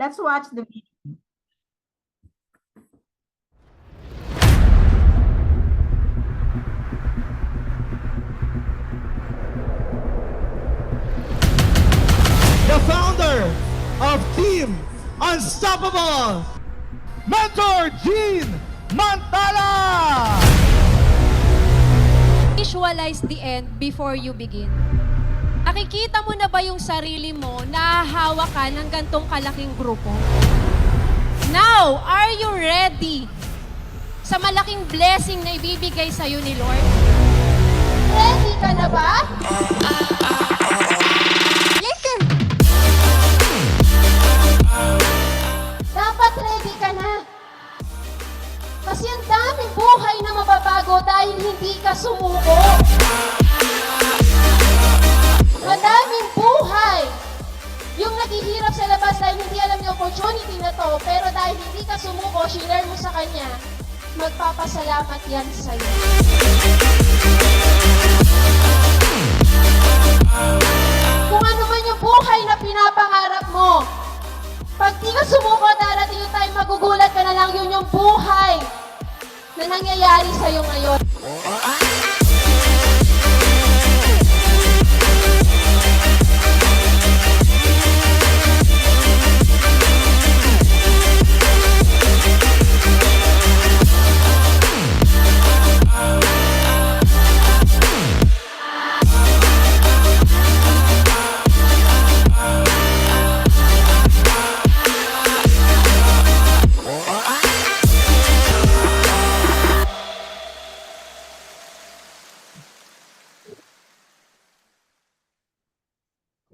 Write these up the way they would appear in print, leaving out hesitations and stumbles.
Let's watch the video. The founder of Team Unstoppable, Mentor Gene Mantala! Visualize the end before you begin. Nakikita mo na ba yung sarili mo na hahawak ka ng gantong kalaking grupo? Now, are you ready sa malaking blessing na ibibigay sa'yo ni Lord? Ready ka na ba? Listen! Dapat ready ka na. Kasi ang daming buhay na mababago dahil hindi ka sumuko. Madaming buhay yung naghihirap sa labas dahil hindi alam yung opportunity na to, pero dahil hindi ka sumuko, share mo sa kanya, magpapasalamat yan sa'yo. Kung ano man yung buhay na pinapangarap mo, pag di ka sumuko, darating yung time magugulat ka na lang, yun yung buhay na nangyayari sa'yo ngayon.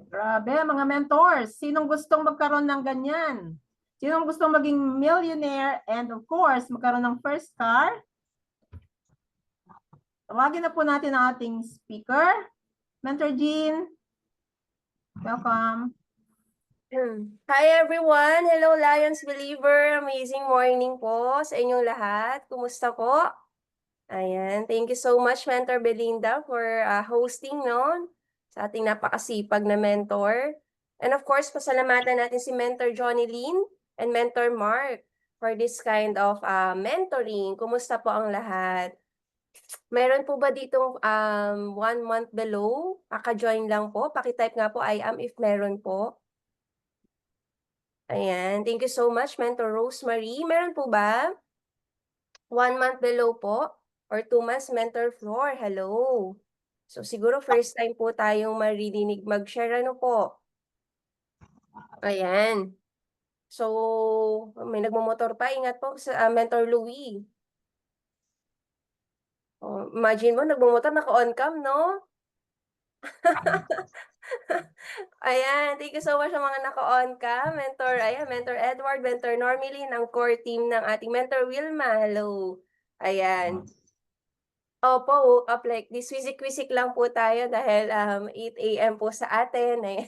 Grabe, mga mentors. Sinong gustong magkaroon ng ganyan? Sinong gustong maging millionaire and of course, magkaroon ng first car? Tawagin na po natin ang ating speaker. Mentor Gene, welcome. Hi everyone! Hello Lions Believer! Amazing morning po sa inyong lahat. Kumusta po? Ayan, thank you so much Mentor Belinda for hosting sa ating napakasipag na mentor. And of course, pasalamatan natin si Mentor Johnny Lynn and Mentor Mark for this kind of mentoring. Kumusta po ang lahat? Meron po ba ditong 1 month below? Paka-join lang po. Paki-type nga po I am if meron po. Ayan, thank you so much, Mentor Rosemary. Meron po ba? 1 month below po? Or 2 months, Mentor Floor. Hello. So, siguro first time po tayong maririnig mag-share. Ano po? Ayan. So, may nagmumotor pa. Ingat po sa Mentor Louie. Oh, imagine mo, nagmumotor, naka-on cam, no? Ayan, thank you so much sa mga naka-on ka. Mentor, ayan, Mentor Edward, Mentor Normilin, ang core team ng ating Mentor Wilma. Hello. Ayan. Opo, woke up like this. Wisik-wisik lang po tayo dahil 8 AM po sa atin. Ayan.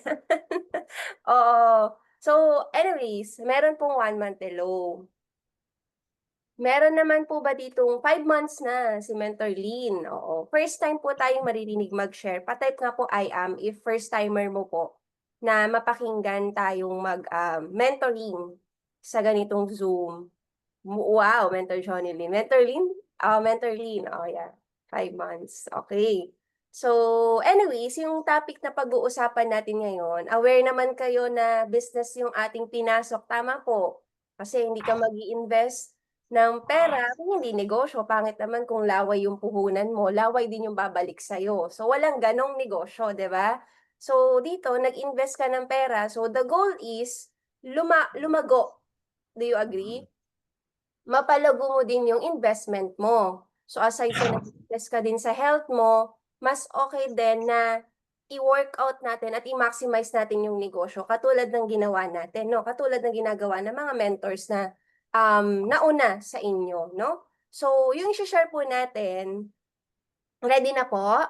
Oo. So, anyways, meron pong 1 month below. Meron naman po ba ditong 5 months na si Mentor Lynn? Oo. First time po tayong maririnig mag-share. Pa-type nga po I am if first timer mo po na mapakinggan tayong mentoring sa ganitong Zoom. Wow, Mentor Johnny Lynn. Mentor Lynn? Mentor Lynn. Oh, yeah. 5 months. Okay. So, anyways, yung topic na pag-uusapan natin ngayon, aware naman kayo na business yung ating pinasok. Tama po. Kasi hindi ka mag-i-invest ng pera kung hindi negosyo. Pangit naman kung laway yung puhunan mo, laway din yung babalik sa'yo. So, walang ganong negosyo, di ba? So, dito, nag-invest ka ng pera. So, the goal is lumago. Do you agree? Mapalago mo din yung investment mo. So, aside sa nag-invest ka din sa health mo, mas okay din na i-workout natin at i-maximize natin yung negosyo katulad ng ginawa natin, no? Katulad ng ginagawa ng mga mentors na nauna sa inyo, no? So, yung i-share po natin, ready na po?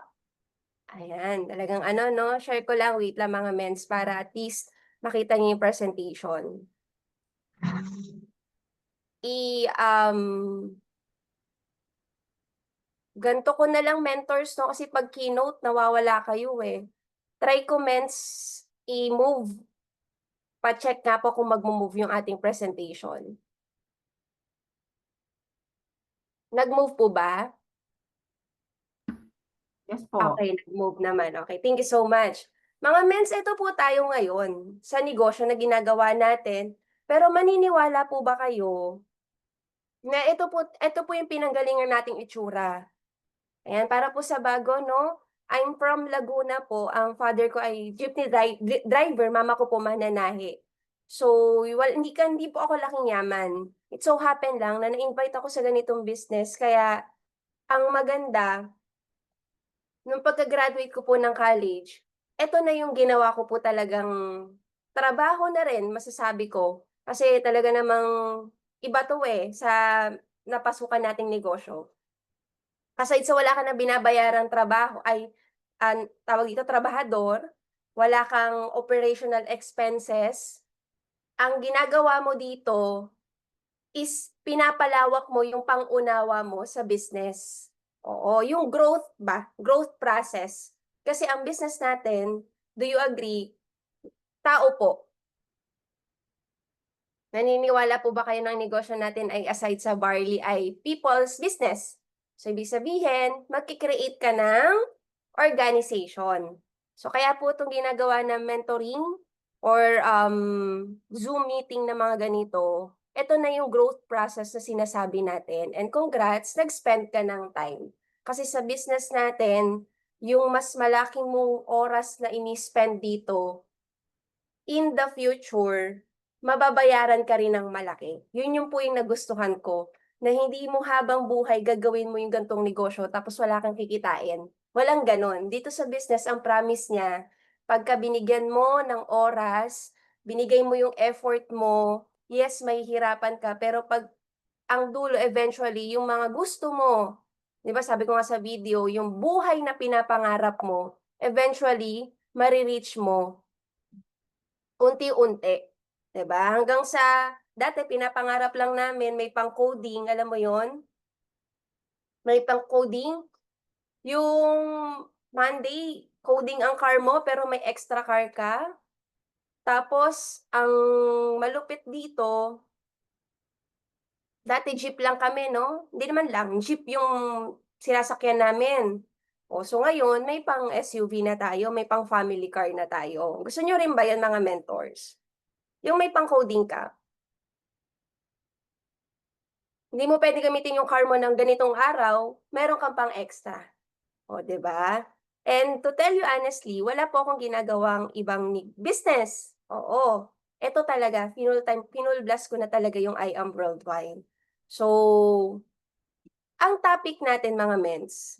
Ayan, talagang no? Share ko lang, wait lang mga mens para at least makita niyo yung presentation. Ganto ko na lang mentors, no? Kasi pag keynote, nawawala kayo eh. Try comments, i-move Pa-check nga po kung mag-move yung ating presentation. Nag-move po ba? Yes po. Okay, nag-move naman. Okay, thank you so much. Mga mens, ito po tayo ngayon sa negosyo na ginagawa natin. Pero maniniwala po ba kayo na ito po yung pinanggalingan nating itsura? Ayan, para po sa bago, no? I'm from Laguna po. Ang father ko ay jeepney driver, mama ko po mananahi. So, hindi po ako laking yaman. It so happen lang na na-invite ako sa ganitong business. Kaya, ang maganda, nung pagka-graduate ko po ng college, eto na yung ginawa ko po talagang trabaho na rin, masasabi ko. Kasi talaga namang iba to sa napasukan nating negosyo. Aside sa wala ka na binabayarang trabaho, tawag dito, trabahador, wala kang operational expenses, ang ginagawa mo dito is pinapalawak mo yung pang-unawa mo sa business. Oo, yung growth process. Kasi ang business natin, do you agree, tao po. Naniniwala po ba kayo ng negosyo natin ay aside sa barley ay people's business? So, ibig sabihin, magkikreate ka ng organization. So, kaya po itong ginagawa ng mentoring or Zoom meeting na mga ganito, ito na yung growth process na sinasabi natin. And congrats, nag-spend ka ng time. Kasi sa business natin, yung mas malaking mong oras na ini-spend dito, in the future, mababayaran ka rin ng malaki. Yun po yung nagustuhan ko, na hindi mo habang buhay gagawin mo yung gantong negosyo tapos wala kang kikitain. Walang ganon. Dito sa business, ang promise niya, pagka binigyan mo ng oras, binigay mo yung effort mo, yes, may hirapan ka, pero pag ang dulo eventually, yung mga gusto mo, di ba sabi ko nga sa video, yung buhay na pinapangarap mo, eventually, marireach mo unti-unti, 'di ba? Hanggang sa dati pinapangarap lang namin may pang-coding, alam mo 'yon? May pang-coding, yung Monday, coding ang car mo pero may extra car ka. Tapos ang malupit dito, dati jeep lang kami 'no? Hindi naman lang, jeep yung sinasakyan namin. O so ngayon may pang-SUV na tayo, may pang-family car na tayo. Gusto niyo rin ba 'yan mga mentors? Yung may pang-coding ka. Hindi mo pwede gamitin yung car mo ng ganitong araw, meron kang pang extra. O, 'di ba? And to tell you honestly, wala po akong ginagawang ibang business. Oo. Ito talaga, pinulblast ko na talaga yung I Am Worldwide. So, ang topic natin mga mens,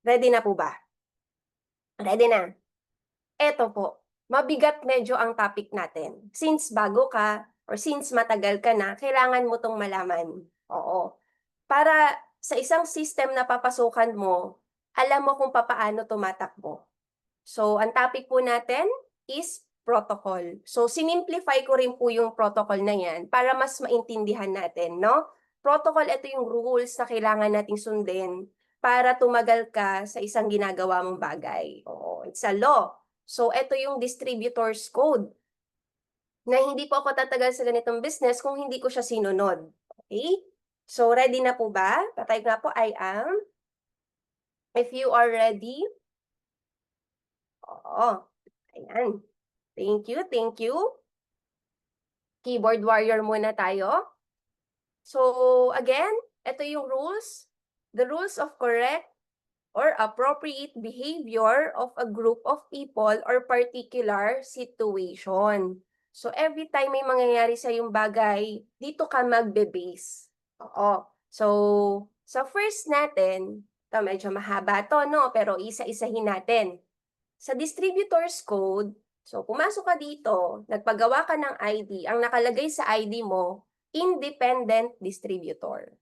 ready na po ba? Ready na? Eto po, mabigat medyo ang topic natin. Since bago ka, or since matagal ka na, kailangan mo tong malaman. Oo. Para sa isang system na papasukan mo, alam mo kung papaano tumatakbo. So, ang topic po natin is protocol. So, sinimplify ko rin po yung protocol na yan para mas maintindihan natin, no? Protocol, ito yung rules na kailangan nating sundin para tumagal ka sa isang ginagawa mong bagay. Oo, it's a law. So, ito yung distributor's code na hindi po ako tatagal sa ganitong business kung hindi ko siya sinunod. Okay? So, ready na po ba? Patay ko na po, I am. If you are ready. Oo. Ayan. Thank you, thank you. Keyboard warrior muna tayo. So, again, ito yung rules. The rules of correct or appropriate behavior of a group of people or particular situation. So, every time may mangyayari sa yung bagay, dito ka magbe-base. Oo. So, sa first natin, ito medyo mahaba to, no? Pero isa-isahin natin. Sa distributor's code, so pumasok ka dito, nagpagawa ka ng ID, ang nakalagay sa ID mo, independent distributor.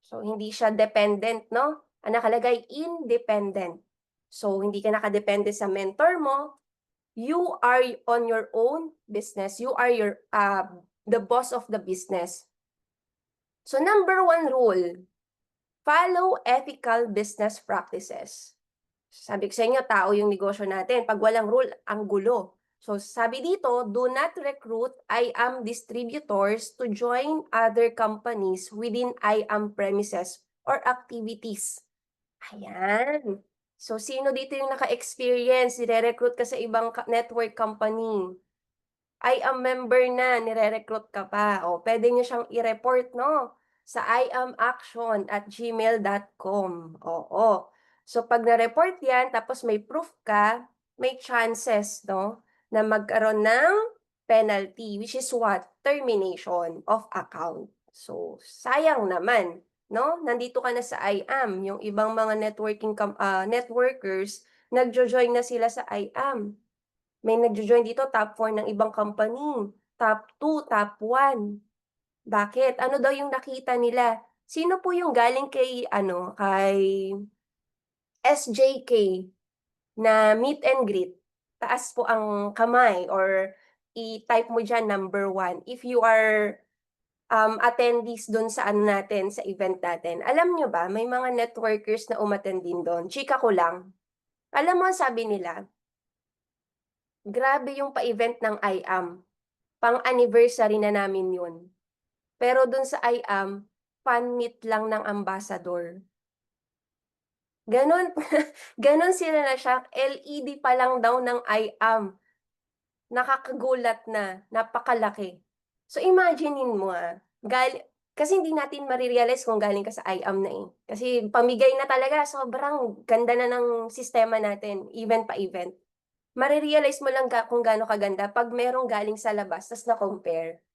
So, hindi siya dependent, no? Ang nakalagay, independent. So, hindi ka nakadepende sa mentor mo. You are on your own business. You are the boss of the business. So, number 1 rule, follow ethical business practices. Sabi ko sa inyo, tao yung negosyo natin. Pag walang rule, ang gulo. So sabi dito, do not recruit IAM distributors to join other companies within IAM premises or activities. Ayan. So sino dito yung naka-experience, nire-recruit ka sa ibang network company? IAM member na, nire-recruit ka pa. O, pwede nyo siyang i-report, no? Sa iamaction@gmail.com. Oo. So, pag na-report yan, tapos may proof ka, may chances, no? Na magkaroon ng penalty, which is what? Termination of account. So, sayang naman, no? Nandito ka na sa IAM. Yung ibang mga networkers, nagjo-join na sila sa IAM. May nagjo-join dito, top 4 ng ibang company, top 2, top 1. Bakit? Ano daw yung nakita nila? Sino po yung galing kay SJK na meet and greet? Taas po ang kamay or i-type mo diyan number 1 if you are attendees doon sa natin, sa event natin. Alam nyo ba, may mga networkers na umattend din doon. Chika ko lang. Alam mo, sabi nila, grabe yung pa-event ng IAM. Pang-anniversary na namin yun. Pero dun sa IAM, fan-meet lang ng ambassador. Ganon, ganon sila na shock. LED pa lang daw ng IAM. Nakakagulat na, napakalaki. So imaginein mo kasi hindi natin marirealize kung galing ka sa IAM na eh. Kasi pamigay na talaga, sobrang ganda na ng sistema natin, event pa event. Marirealize mo lang kung gaano kaganda pag merong galing sa labas, tas na-compare.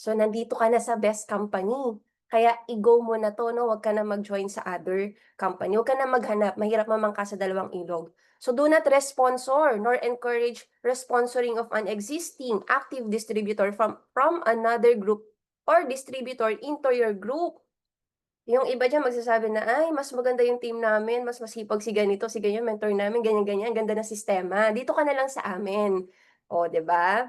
So, nandito ka na sa best company. Kaya, i-go mo na to, no? Huwag ka na mag-join sa other company. Huwag ka na maghanap. Mahirap mamangka sa dalawang ilog. So, do not responsor nor encourage responsoring of an existing active distributor from another group or distributor into your group. Yung iba dyan magsasabi na, ay, mas maganda yung team namin, mas masipag si ganito, si ganyan, mentor namin, ganyan-ganyan, ganda ng sistema. Dito ka na lang sa amin. O, 'di ba?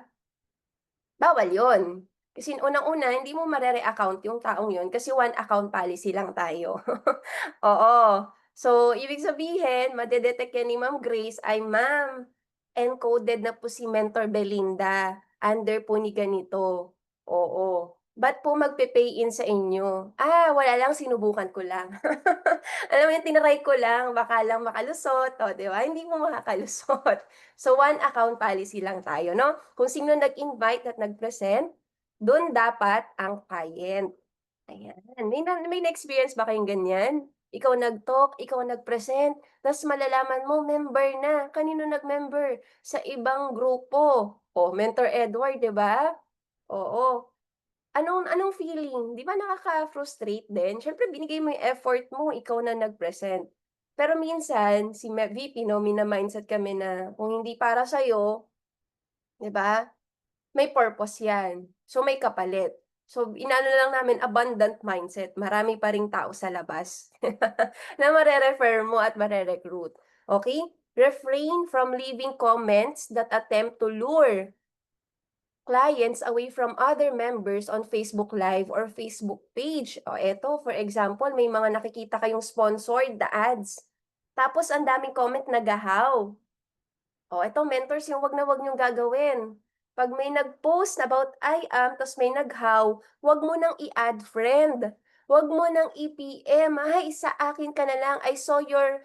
Bawal yon. Kasi unang-una, hindi mo marere-account yung taong yon kasi one account policy lang tayo. Oo. So, ibig sabihin, madedetect yan ni Ma'am Grace ay, Ma'am, encoded na po si Mentor Belinda. Under po ni ganito. Oo. Ba't po magpe-pay in sa inyo? Wala lang, sinubukan ko lang. Alam mo yung tinry ko lang, baka lang makalusot. O, di ba? Hindi mo makakalusot. So, one account policy lang tayo, no? Kung sino nag-invite at nag-present, doon dapat ang client. Ayan. May na-experience ba kayong ganyan? Ikaw nag-talk, ikaw nag-present, tapos malalaman mo, member na. Kanino nag-member? Sa ibang grupo. O, Mentor Edward, di ba? Oo. Anong feeling? Di ba nakaka-frustrate din? Siyempre, binigay mo yung effort mo, ikaw na nag-present. Pero minsan, si VP, no, mina-mindset kami na kung hindi para sa'yo, di ba? May purpose yan. So, may kapalit. So, inano lang namin, abundant mindset. Marami pa ring tao sa labas na mare-refer mo at mare-recruit. Okay? Refrain from leaving comments that attempt to lure clients away from other members on Facebook Live or Facebook page. O eto, for example, may mga nakikita kayong sponsored na ads. Tapos, ang daming comment nagahaw. O eto, mentors, yung wag na wag niyong gagawin. Pag may nag-post about IAM, tapos may naghaw, wag mo nang i-add friend. Wag mo nang i-PM, ay, sa akin ka na lang, I saw your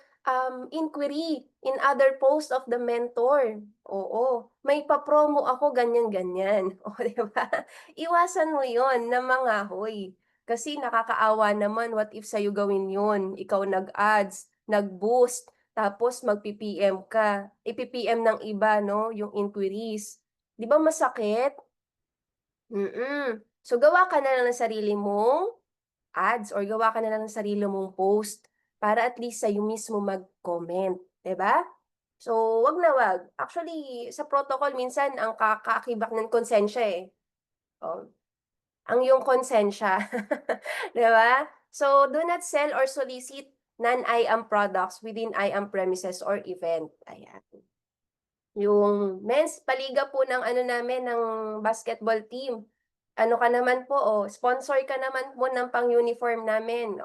inquiry in other post of the mentor. Oo, may pa-promo ako, ganyan-ganyan. O, di ba? Iwasan mo yon na mangahoy. Kasi nakakaawa naman, what if sa'yo gawin yun? Ikaw nag-ads, nag-boost, tapos mag-PPM ka. I-PPM ng iba, no? Yung inquiries. Di ba masakit? So, gawa ka na lang ng sarili mong ads or gawa ka na lang ng sarili mong post para at least sa'yo mismo mag-comment. Diba? So, wag na wag. Actually, sa protocol, minsan, ang kakakibak ng konsensya eh. Oh, ang yung konsensya. Diba? So, do not sell or solicit non-IAM products within IAM premises or event. Ayan. Yung men's paliga po ng namin, ng basketball team. Ano ka naman po, sponsor ka naman po ng pang-uniform namin.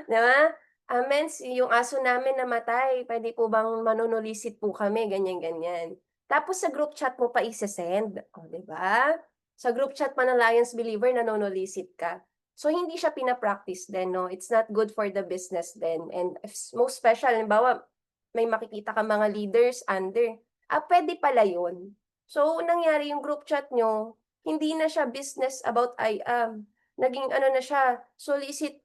Diba? Men's, yung aso namin namatay, pwede po bang manunulisit po kami, ganyan-ganyan. Tapos sa group chat mo pa ise-send. O, di ba? Sa group chat pa ng Lions Believer, nanonolicit ka. So, hindi siya pinapractice din, no? It's not good for the business din. And most special, halimbawa, may makikita ka mga leaders under. Pwede pala yun. So, nangyari yung group chat nyo, hindi na siya business about I am. Naging ano na siya, solicit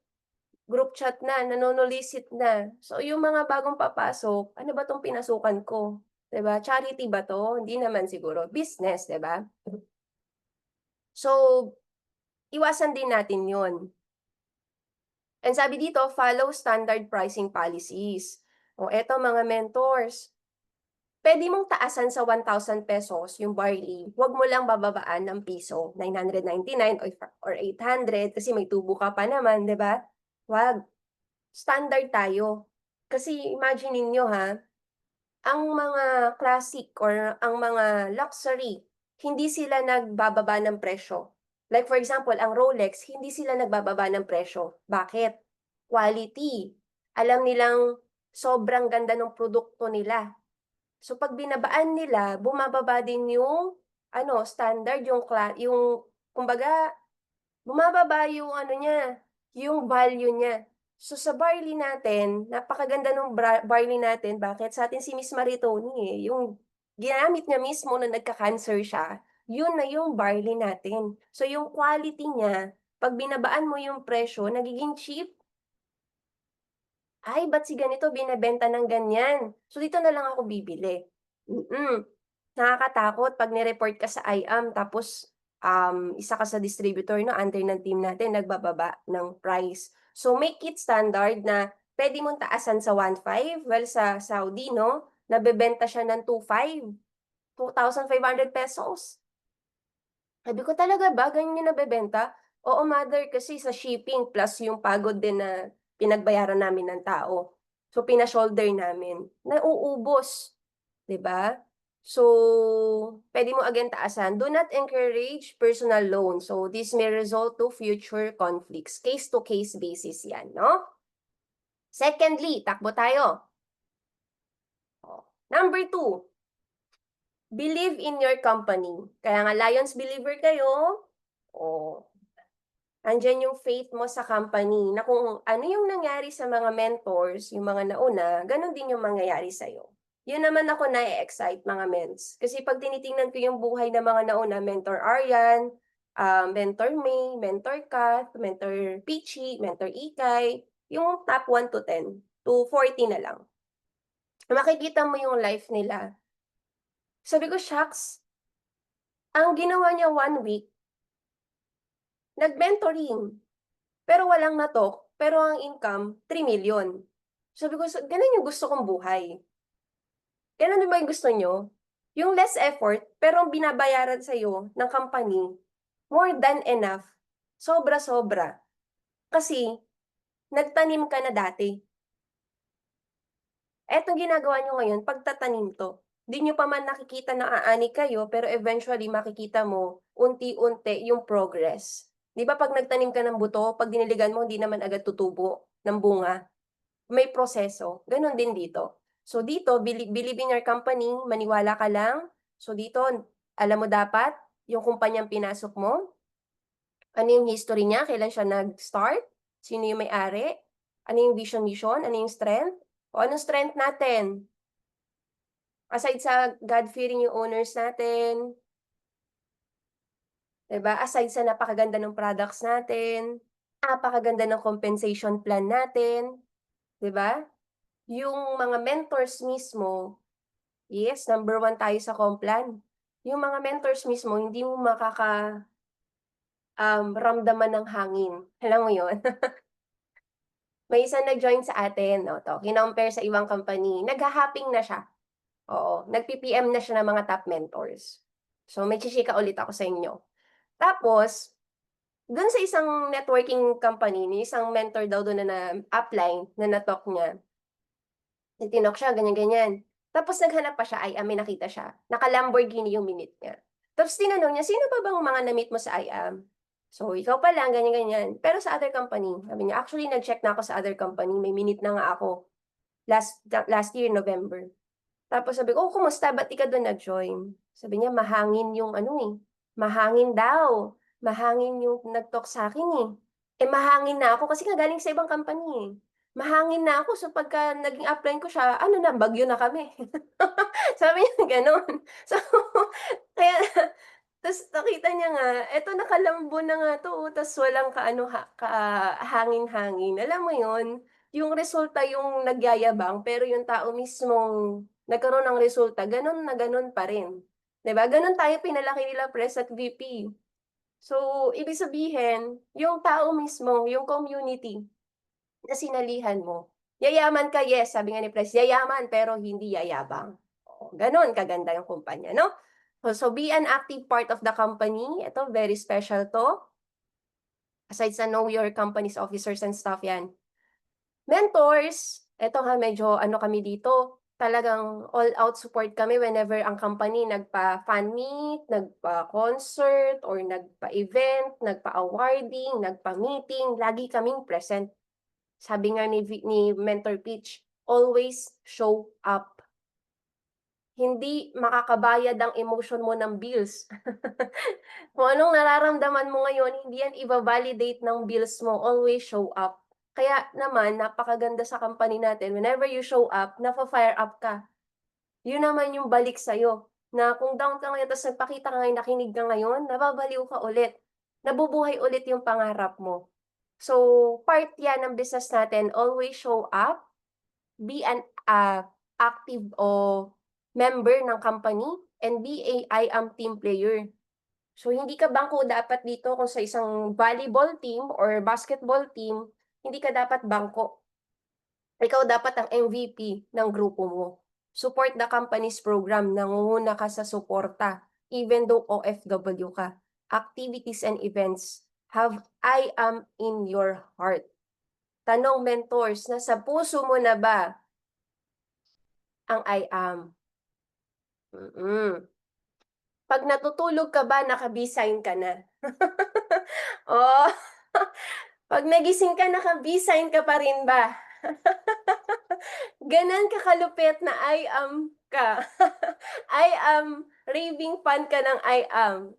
group chat na, nanonolicit na. So, yung mga bagong papasok, ano ba tong pinasukan ko? 'Di ba? Charity ba to? Hindi naman siguro. Business, 'di ba? So, iwasan din natin yun. And sabi dito, follow standard pricing policies. O eto mga mentors, pwede mong taasan sa 1,000 pesos yung barley. Huwag mo lang bababaan ng piso, 999 or 800 kasi may tubo ka pa naman, 'di ba? Wag. Standard tayo. Kasi imagine ninyo ha, ang mga classic or ang mga luxury, hindi sila nagbababa ng presyo. Like for example, ang Rolex, hindi sila nagbababa ng presyo. Bakit? Quality. Alam nilang sobrang ganda ng produkto nila. So pag binabaan nila, bumababa din yung standard, yung kumbaga bumababa yung niya, yung value niya. So sa barley natin, napakaganda ng barley natin. Bakit? Sa atin si Miss Maritoni yung ginamit niya mismo na nagka-cancer siya, yun na yung barley natin. So yung quality niya, pag binabaan mo yung presyo, nagiging cheap. Ay, ba't si ganito binebenta ng ganyan? So dito na lang ako bibili. Nakakatakot pag ni-report ka sa IAM tapos isa ka sa distributor no, under ng team natin, nagbababa ng price. So make it standard na pwede mong taasan sa 1,500. Well, sa Saudi, no, nabebenta siya ng 2,500. 2,500 pesos. Sabi ko, talaga ba? Ganyan yung nabebenta? Oo, mother, kasi sa shipping plus yung pagod din na pinagbayaran namin ng tao. So, pina-shoulder namin. Nauubos. 'Di ba? So, pwede mo again taasan. Do not encourage personal loan. So, this may result to future conflicts. Case-to-case basis yan, no? Secondly, takbo tayo. Number 2, believe in your company. Kaya nga, Lions believer kayo, andyan yung faith mo sa company na kung ano yung nangyari sa mga mentors, yung mga nauna, ganun din yung mangyayari sa'yo. Yun naman ako na-excite mga mens. Kasi pag tinitingnan ko yung buhay ng mga nauna, Mentor Arian, Mentor May, Mentor Kath, Mentor Peachy, Mentor Ikay, yung top 1 to 10, to 40 na lang. Makikita mo yung life nila. Sabi ko, shucks, ang ginawa niya 1 week, nag-mentoring, pero walang natok, pero ang income, 3 million. Sabi ko, ganun yung gusto kong buhay. Ganun din ba yung gusto nyo? Yung less effort, pero ang binabayaran sa'yo ng company, more than enough. Sobra-sobra. Kasi, nagtanim ka na dati. Etong ginagawa nyo ngayon, pagtatanim to. Di nyo pa man nakikita na aani kayo, pero eventually makikita mo, unti-unti yung progress. Di ba pag nagtanim ka ng buto, pag diniligan mo, hindi naman agad tutubo ng bunga. May proseso. Ganon din dito. So dito, believe in your company, maniwala ka lang. So dito, alam mo dapat, yung kumpanyang pinasok mo, ano yung history niya, kailan siya nag-start, sino yung may-ari, ano yung vision, ano yung strength, o anong strength natin. Aside sa God-fearing yung owners natin, diba? Aside sa napakaganda ng products natin, napakaganda ng compensation plan natin, diba? Yung mga mentors mismo, yes, number 1 tayo sa Complan. Yung mga mentors mismo, hindi mo ramdaman ng hangin. Alam mo yun? May isang nag-join sa atin, no, to, kinompare sa ibang company, nagha-hopping na siya. Oo, nag-PPM na siya ng mga top mentors. So, may chichika ulit ako sa inyo. Tapos, dun sa isang networking company, isang mentor daw doon na upline, na na-talk niya, tinok siya, ganyan-ganyan. Tapos naghanap pa siya, may nakita siya. Naka-Lamborghini yung minute niya. Tapos tinanong niya, sino pa bang mga na-meet mo sa IAM? So, ikaw pa lang, ganyan-ganyan. Pero sa other company, sabi niya, actually, nag-check na ako sa other company. May minute na nga ako. Last year, November. Tapos sabi ko, oh, kumusta? Ba't di ka doon nag-join? Sabi niya, mahangin yung ano eh. Mahangin daw. Mahangin yung nag-talk sa akin eh. Eh, mahangin na ako kasi nga galing sa ibang company eh. Mahangin na ako. So, pagka naging upline ko siya, ano na, bagyo na kami. Sabi niya, gano'n. So, kaya, tapos nakita niya nga, eto nakalambo na nga to, tapos walang hangin-hangin. Alam mo yun, yung resulta yung nagyayabang, pero yung tao mismong nagkaroon ng resulta, ganun na ganun pa rin. 'Di ba? Ganun tayo pinalaki nila press at VP. So, ibig sabihin, yung tao mismo, yung community na sinalihan mo, yayaman ka, yes, sabi nga ni Press, yayaman pero hindi yayabang. Oo, ganun kaganda yung kumpanya, no? So, be an active part of the company. Ito, very special to. Aside sa know your company's officers and staff yan. Mentors, eto ha, medyo ano kami dito, talagang all-out support kami whenever ang company nagpa-fan meet, nagpa-concert, or nagpa-event, nagpa-awarding, nagpa-meeting, lagi kaming present. Sabi nga ni Mentor Peach, always show up. Hindi makakabayad ang emotion mo ng bills. Kung anong nararamdaman mo ngayon, hindi yan iba-validate ng bills mo. Always show up. Kaya naman, napakaganda sa company natin. Whenever you show up, nafa-fire up ka. Yun naman yung balik sa'yo. Na kung down ka ngayon, tapos nagpakita ka ngayon, nakinig ka ngayon, nababaliw ka ulit. Nabubuhay ulit yung pangarap mo. So, part yan ng business natin. Always show up. Be an active o member ng company. And be a I am team player. So, hindi ka bangko dapat dito kung sa isang volleyball team or basketball team, hindi ka dapat bangko. Ikaw dapat ang MVP ng grupo mo. Support the company's program, nangunguna ka sa suporta, even though OFW ka. Activities and events, have I am in your heart. Tanong mentors, nasa puso mo na ba ang I am? Pag natutulog ka ba, naka-B-sign ka na? Oh, pag nagising ka, naka-B-sign ka pa rin ba? Ganon kakalupit na I am ka. I am raving fan ka ng I am.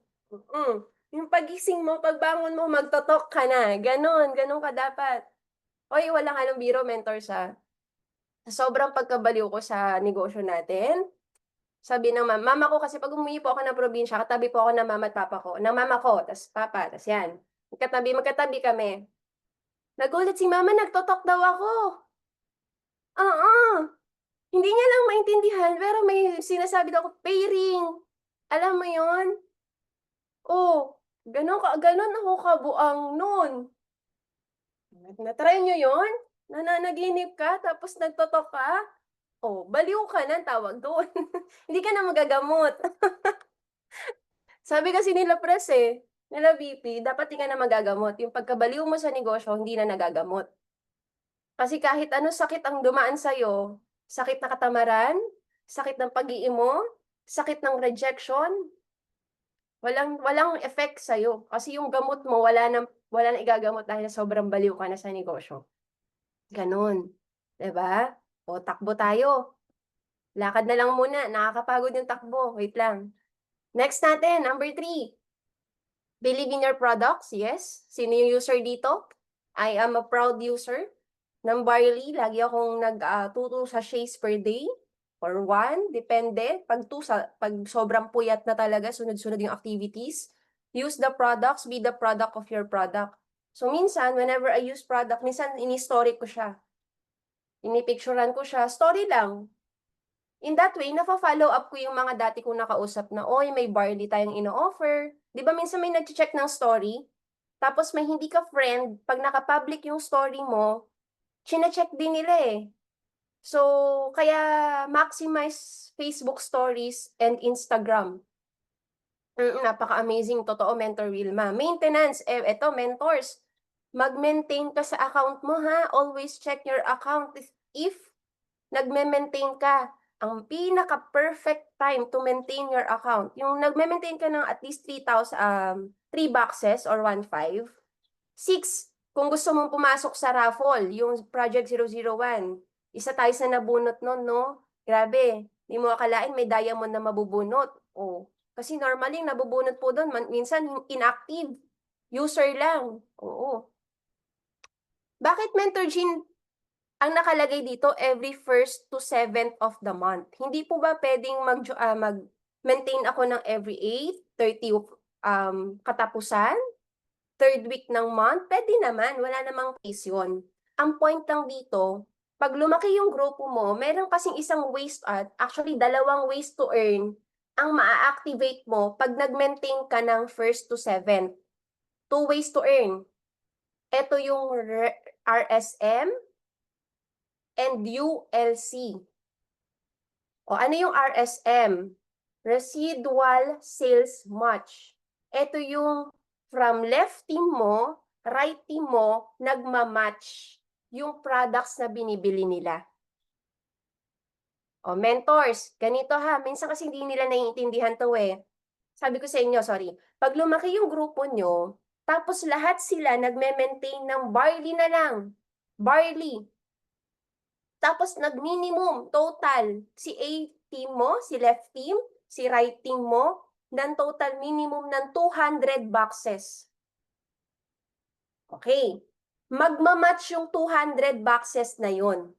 Yung pagising mo, pagbangon mo, magtotok ka na. Ganon ka dapat. Oy, walang anong biro, mentor sa sobrang pagkabaliw ko sa negosyo natin. Sabi ng mama ko, kasi pag umuwi po ako ng probinsya, katabi po ako ng mama at papa ko. Ng mama ko, tas papa, tas yan. Magkatabi kami. Nagulat si mama, nagtotok daw ako. Oo. Hindi niya lang maintindihan, pero may sinasabi daw ako, pairing. Alam mo yon? Oh, ganon ako kabuang nun. Natry nyo yon? Nananaginip ka, tapos nagtotok ka? Oh, baliw ka na, tawag doon. Hindi ka na magagamot. Sabi kasi nila press nila VP, dapat di ka na magagamot. Yung pagkabaliw mo sa negosyo, hindi na nagagamot. Kasi kahit ano sakit ang dumaan sa'yo, sakit na katamaran, sakit ng pag-iimo, sakit ng rejection, walang effect sa'yo. Kasi yung gamot mo, wala nang igagamot dahil sobrang baliw ka na sa negosyo. Ganun. 'Di ba? O, takbo tayo. Lakad na lang muna. Nakakapagod yung takbo. Wait lang. Next natin, number 3. Believe in your products. Yes. Sino yung user dito? I am a proud user ng Barley. Lagi akong nag-2 sachets per day. Or 1. Depende. Pag sobrang puyat na talaga, sunod-sunod yung activities. Use the products. Be the product of your product. So, minsan, whenever I use product, minsan ini-story ko siya. Inipicturean ko siya, story lang. In that way, nafa-follow up ko yung mga dati kong nakausap na, oy, may Barley tayong ino-offer. Di ba minsan may nag-check ng story? Tapos may hindi ka friend, pag naka-public yung story mo, chine-check din nila So, kaya maximize Facebook stories and Instagram. Napaka-amazing, totoo, Mentor Wilma. Maintenance, eto, mentors. Mag-maintain ka sa account mo, ha? Always check your account. If nagme-maintain ka, ang pinaka-perfect time to maintain your account, yung nagme-maintain ka ng at least 3 boxes or 1.5. 6, kung gusto mong pumasok sa raffle, yung Project 001. Isa tayo sa nabunot nun, no? Grabe. Di mo akalain may diamond na mabubunot. Oh. Kasi normally, nabubunot po doon, minsan inactive. User lang. Oo. Bakit Mentor Jean ang nakalagay dito every 1st to 7th of the month? Hindi po ba pwedeng mag-maintain ako ng every 8, 30 katapusan? 3rd week ng month? Pwede naman. Wala namang case yun. Ang point lang dito, pag lumaki yung grupo mo, meron kasing isang ways actually 2 ways to earn ang maa-activate mo pag nag-maintain ka ng 1st to 7th. 2 ways to earn. Ito yung RSM and ULC. O ano yung RSM? Residual Sales Match. Ito yung from left team mo, right team mo, nagmamatch yung products na binibili nila. O mentors, ganito ha, minsan kasi hindi nila naiintindihan to eh. Sabi ko sa inyo, sorry, pag lumaki yung grupo nyo, tapos lahat sila nagme-maintain ng barley na lang. Barley. Tapos nag-minimum total, si A team mo, si left team, si right team mo, ng total minimum ng 200 boxes. Okay. Magmamatch yung 200 boxes na yun.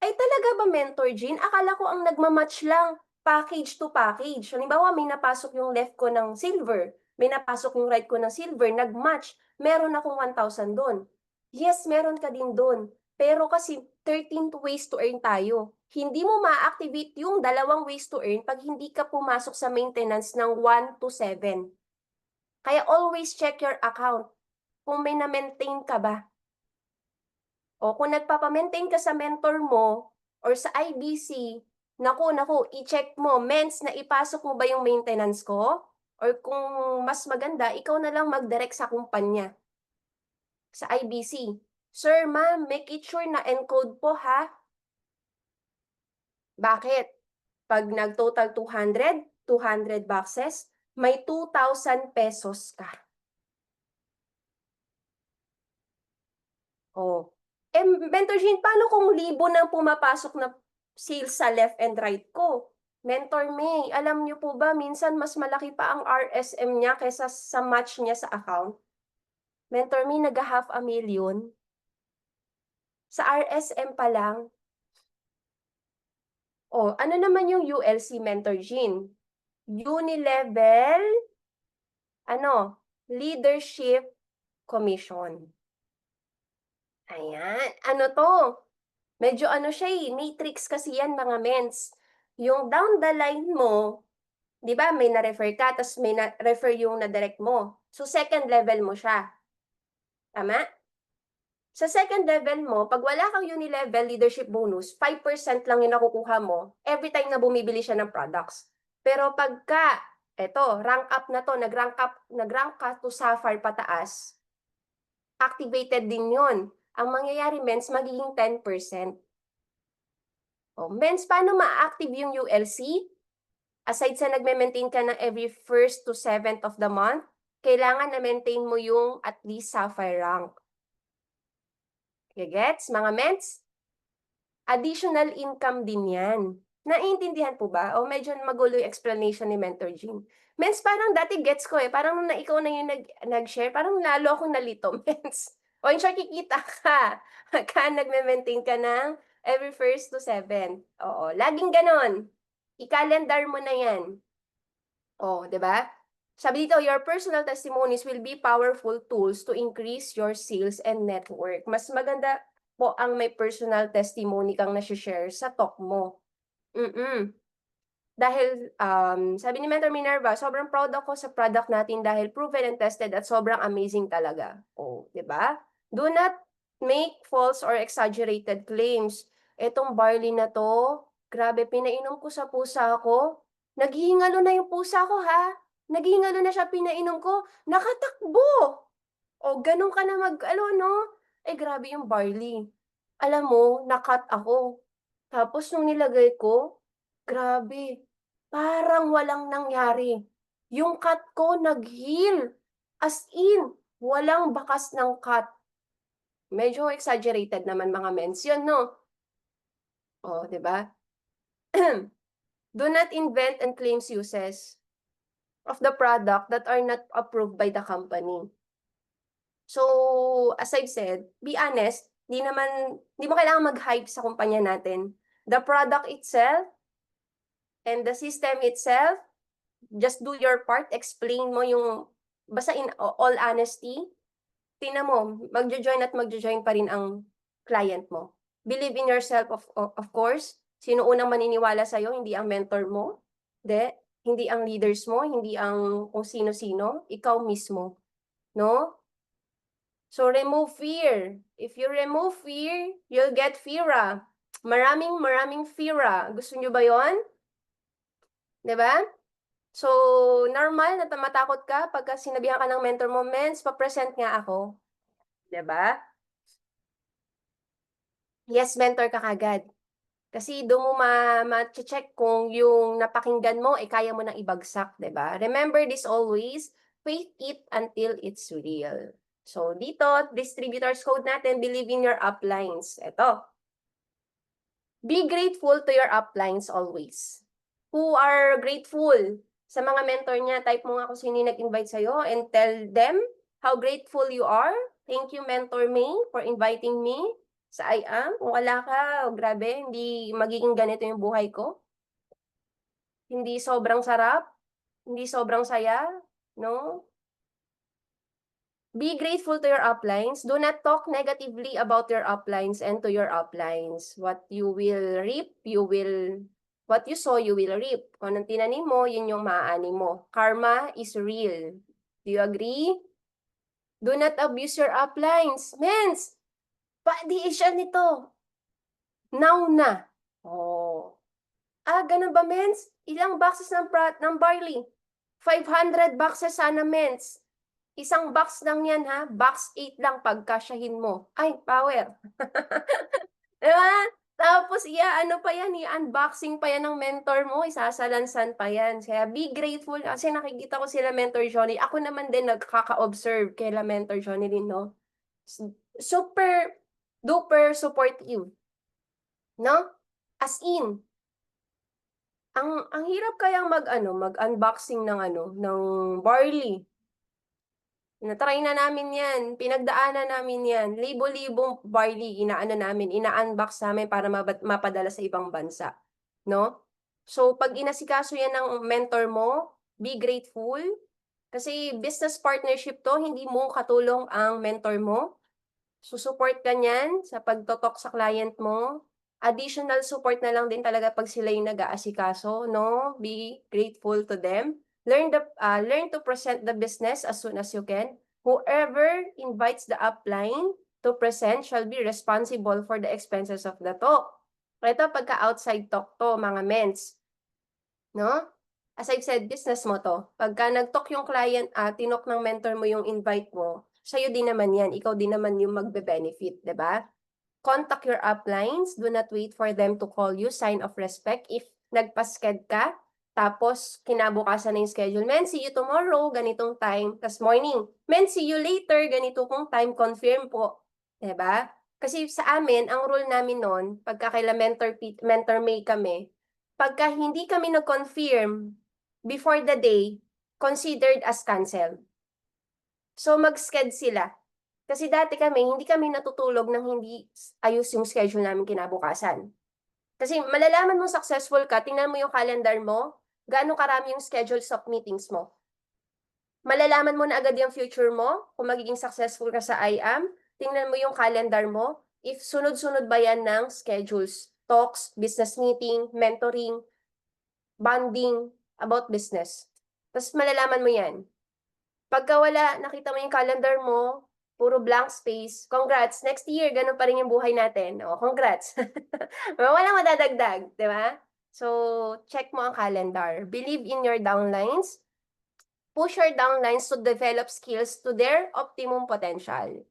Ay talaga ba, Mentor Jean? Akala ko ang nagmamatch lang package to package. Halimbawa, may napasok yung left ko ng silver, may napasok yung right ko ng silver, nagmatch. Meron akong 1,000 doon. Yes, meron ka din doon. Pero kasi 13 ways to earn tayo. Hindi mo ma-activate yung 2 ways to earn pag hindi ka pumasok sa maintenance ng 1 to 7. Kaya always check your account kung may na-maintain ka ba. O kung nagpapamaintain ka sa mentor mo or sa IBC, naku, i-check mo, mens na ipasok mo ba yung maintenance ko? Or kung mas maganda, ikaw na lang mag-direct sa kumpanya. Sa IBC. Sir, ma'am, make it sure na encode po ha. Bakit? Pag nag-total 200 boxes, may 2,000 pesos ka. Oh. Mentor Jean, paano kung libo nang pumapasok na sales sa left and right ko? Mentor May, alam niyo po ba, minsan mas malaki pa ang RSM niya kaysa sa match niya sa account? Mentor May, nag-500,000. Sa RSM pa lang. Oh, ano naman yung ULC, Mentor Jean? Unilevel, Leadership Commission. Ayan. Ano to? Medyo siya matrix kasi yan mga mens. Yung down the line mo, di ba may na-refer ka, tapos may na-refer yung na-direct mo. So second level mo siya. Tama? Sa second level mo, pag wala kang Unilevel leadership bonus, 5% lang yung nakukuha mo every time na bumibili siya ng products. Pero pagka, rank up na to, nag-rank ka to Sapphire pataas, activated din yun. Ang mangyayari, mens, magiging 10%. O, mens, paano ma-active yung ULC? Aside sa nagme-maintain ka ng every 1st to 7th of the month, kailangan na-maintain mo yung at least Sapphire rank. Gets, mga mens? Additional income din yan. Naiintindihan po ba? O medyo magulo yung explanation ni Mentor Jean. Mens, parang dati gets ko parang nung ikaw na yung nag-share, parang lalo akong nalito, mens. O in short, kikita ka. Pagka nagme-maintain ka ng every 1st to 7th. Oo, laging ganon. I-calendar mo na yan. O, diba? Sabi dito, your personal testimonies will be powerful tools to increase your sales and network. Mas maganda po ang may personal testimony kang nasi-share sa talk mo. Dahil, sabi ni Mentor Minerva, sobrang proud ako sa product natin dahil proven and tested at sobrang amazing talaga. O, diba? Do not make false or exaggerated claims. Etong barley na to, grabe, pinainom ko sa pusa ko. Naghihingalo na yung pusa ko, ha? Naghihingalo na siya, pinainom ko. Nakatakbo! O, ganun ka na no? Grabe yung barley. Alam mo, nakat ako. Tapos nung nilagay ko, grabe, parang walang nangyari. Yung cut ko nag-heal. As in, walang bakas ng cut. Medyo exaggerated naman mga mens yun, no? O, diba? Do not invent and claims uses of the product that are not approved by the company. So, as I've said, be honest, di mo kailangan mag-hype sa kumpanya natin. The product itself and the system itself, just do your part, explain mo yung, basta in all honesty, tingnan mo, magjo-join pa rin ang client mo. Believe in yourself, of course. Sino unang maniniwala sa'yo? Hindi ang mentor mo. Hindi ang leaders mo, hindi ang kung sino-sino, ikaw mismo. No? So, remove fear. If you remove fear, you'll get feara. Maraming feara. Gusto nyo ba yon? Diba? So, normal na matakot ka pagka sinabihan ka ng mentor mo, Mens, pa-present nga ako. Diba? Yes, mentor ka kagad. Kasi doon mo ma-check kung yung napakinggan mo, kaya mo nang ibagsak, diba? Remember this always, faith it until it's real. So, dito, distributor's code natin, believe in your uplines. Ito. Be grateful to your uplines always. Who are grateful sa mga mentor niya? Type mo nga kung sino nag-invite sa'yo and tell them how grateful you are. Thank you, Mentor May, for inviting me sa IAM. Kung wala ka, grabe, hindi magiging ganito yung buhay ko. Hindi sobrang sarap, hindi sobrang saya, no? Be grateful to your uplines. Do not talk negatively about your uplines and to your uplines. What you will reap, what you sow, you will reap. Kung anong tinanim mo, yun yung maaani mo. Karma is real. Do you agree? Do not abuse your uplines. Mens, pa-di siya nito. Now na. Oh. Ganun ba, Mens? Ilang boxes ng barley? 500 boxes sana, Mens. Isang box lang yan, ha? Box 8 lang pagkasyahin mo. Ay, power. Diba? Tapos, ano pa yan, i-unboxing pa yan ng mentor mo, isasalansan pa yan. Kaya be grateful. Kasi nakikita ko sila Mentor Johnny. Ako naman din nagkaka-observe kay Mentor Johnny din, no? Super duper supportive. No? As in, ang hirap kayang mag-unboxing ng barley. Na-try na namin yan. Pinagdaanan namin yan. Libo-libong barley, ina-unbox namin para mapadala sa ibang bansa. No? So, pag inasikaso yan ng mentor mo, be grateful. Kasi business partnership to, hindi mo katulong ang mentor mo. Susupport ka niyan sa pagtotok sa client mo. Additional support na lang din talaga pag sila yung nag-aasikaso. No? Be grateful to them. Learn to present the business as soon as you can. Whoever invites the upline to present shall be responsible for the expenses of the talk. Ito pagka outside talk to, mga mens. No? As I've said, business mo to. Pagka nag-talk yung client, tinok ng mentor mo yung invite mo, sa'yo din naman yan. Ikaw din naman yung magbe-benefit, diba? Contact your uplines. Do not wait for them to call you. Sign of respect. If nagpasked ka, tapos, kinabukasan na yung schedule. Men, see you tomorrow, ganitong time. Tapos morning, men, see you later, ganito kong time, confirm po. Diba? Kasi sa amin, ang rule namin noon, pagka kaila mentor May kami, pagka hindi kami nag-confirm before the day, considered as canceled. So, mag-sched sila. Kasi dati kami, hindi kami natutulog nang hindi ayos yung schedule namin kinabukasan. Kasi malalaman mo successful ka, tingnan mo yung calendar mo, gaano karami yung schedules of meetings mo. Malalaman mo na agad yung future mo, kung magiging successful ka sa IAM, tingnan mo yung calendar mo, if sunod-sunod ba yan ng schedules, talks, business meeting, mentoring, bonding about business. Tapos malalaman mo yan. Pagka wala, nakita mo yung calendar mo, puro blank space, congrats, next year, ganun pa rin yung buhay natin. O, congrats. Walang madadagdag, di ba? So, check mo ang calendar. Believe in your downlines. Push your downlines to develop skills to their optimum potential.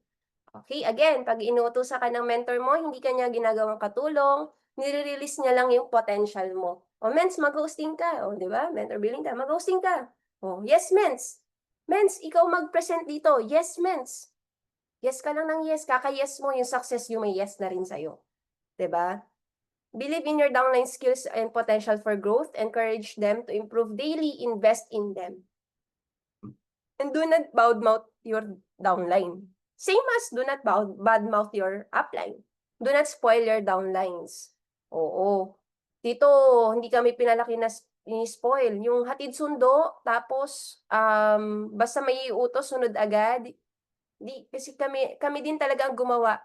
Okay, again, pag inuutosan ka ng mentor mo, hindi ka niya ginagawang katulong, nire-release niya lang yung potential mo. O, Mens, mag-hosting ka. O, di ba? Mentor billing ka, mag-hosting ka. O, yes, Mens. Mens, ikaw mag-present dito. Yes, Mens. Yes ka lang ng yes. Kaka-yes mo, yung success yung may yes na rin sa'yo. Diba? Believe in your downline skills and potential for growth. Encourage them to improve daily. Invest in them. And do not badmouth your downline. Same as do not badmouth your upline. Do not spoil your downlines. Oo. Dito, hindi kami pinalaki na spoil. Yung hatid sundo, tapos basta may utos, sunod agad. Kasi kami din talaga ang gumawa.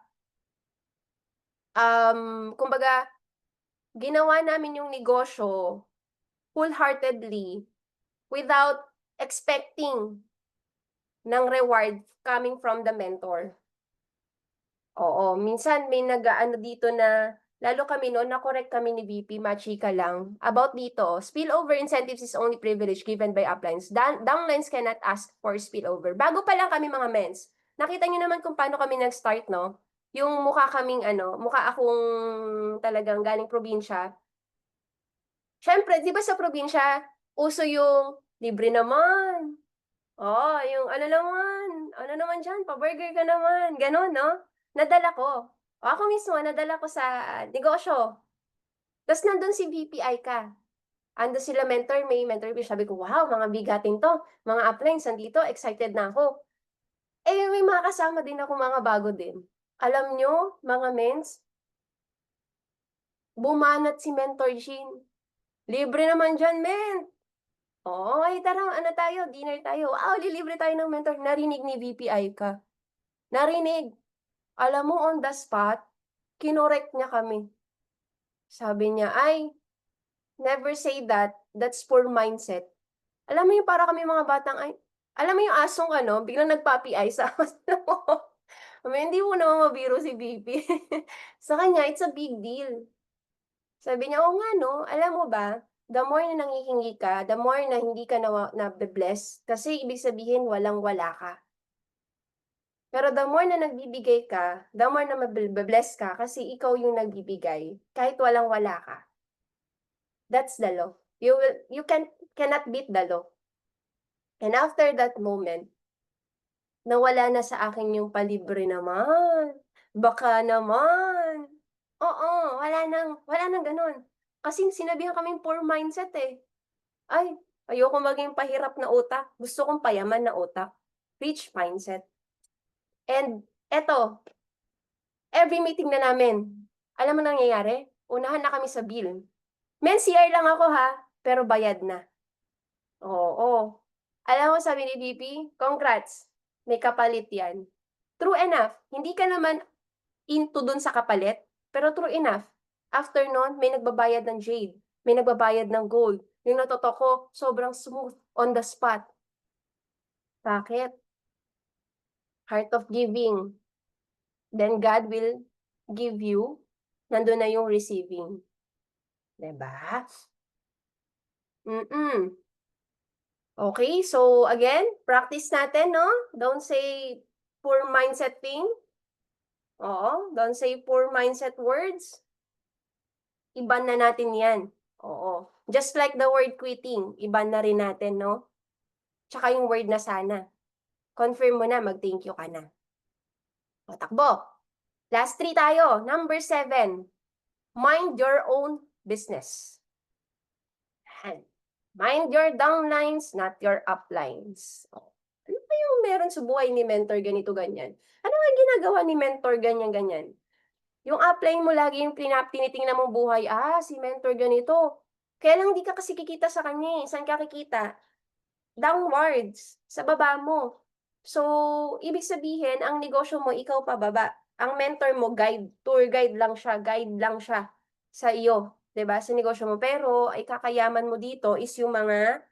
Kumbaga, ginawa namin yung negosyo wholeheartedly without expecting ng reward coming from the mentor. Oo, minsan may nag-aano dito na, lalo kami noon, na-correct kami ni VP, machika lang, about dito, spillover incentives is only privilege given by uplines. Downlines cannot ask for spillover. Bago pa lang kami mga mens. Nakita niyo naman kung paano kami nag-start, no? Yung mukha akong talagang galing probinsya. Siyempre, di ba sa probinsya, uso yung libre naman. Oh, yung ano naman dyan, pa-burger ka naman. Ganon, no? Nadala ko. O ako mismo, nadala ko sa negosyo. Tapos nandun si VPI ka. Ando sila mentor, may mentor. Sabi ko, wow, mga bigating to. Mga uplines, nandito, excited na ako. Eh, may mga kasama din ako, mga bago din. Alam nyo, mga mens, bumanat si Mentor Jean. Libre naman dyan, men. Oo, ay tara, dinner tayo. Wow, lilibre tayo ng mentor. Narinig ni VPI ka. Narinig. Alam mo, on the spot, kinorek niya kami. Sabi niya, ay, never say that. That's poor mindset. Alam mo yung para kami mga batang, ay, alam mo yung asong biglang nagpapi-ay sa hindi mo naman mabiro si VP. Sa kanya, it's a big deal. Sabi niya, oo nga no, alam mo ba, the more na nangihingi ka, the more na hindi ka na-bless, kasi ibig sabihin walang-wala ka. Pero the more na nagbibigay ka, the more na mabless ka, kasi ikaw yung nagbibigay, kahit walang-wala ka. That's the law. You cannot beat the law. And after that moment, nawala na sa akin yung palibre naman. Baka naman. Oo, wala nang ganun. Kasi sinabihan kaming poor mindset eh. Ay, ayoko maging pahirap na utak. Gusto kong payaman na utak. Rich mindset. And eto, every meeting na namin, alam mo nangyayari? Unahan na kami sa bill. Men, CR lang ako ha, pero bayad na. Oo. Alam mo sabi ni VP, congrats. May kapalit yan. True enough, hindi ka naman into dun sa kapalit, pero true enough. After nun, may nagbabayad ng jade, may nagbabayad ng gold. Yung natuto ko, sobrang smooth, on the spot. Bakit? Heart of giving. Then God will give you, nandun na yung receiving. Diba? Okay, so again, practice natin, no? Don't say poor mindset thing. Oo, don't say poor mindset words. Iban na natin yan. Oo. Just like the word quitting, iban na rin natin, no? Tsaka yung word na sana. Confirm mo na, mag-thank you ka na. O, takbo. Last 3 tayo. Number 7. Mind your own business. Mind your downlines, not your uplines. Ano ba yung meron sa buhay ni mentor ganito, ganyan? Ano nga ginagawa ni mentor ganyan, ganyan? Yung upline mo lagi yung tinitingnan mong buhay, si mentor ganito. Kaya lang di ka kasi kikita sa kanya eh. Saan ka kikita? Downwards, sa baba mo. So, ibig sabihin, ang negosyo mo, ikaw pa baba. Ang mentor mo, tour guide lang siya sa iyo. 'Di ba? Sa negosyo mo. Pero, ay kakayaman mo dito is yung mga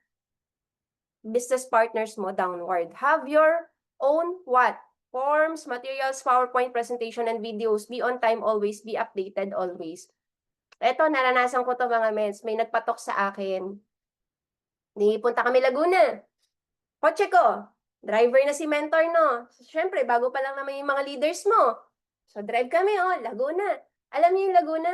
business partners mo downward. Have your own what? Forms, materials, PowerPoint presentation, and videos. Be on time always. Be updated always. Ito, naranasan ko to mga mens. May nagpatok sa akin. Punta kami Laguna. Kotse ko. Driver na si mentor, no? Siyempre, bago pa lang naman yung mga leaders mo. So, drive kami, Laguna. Alam niyo yung Laguna?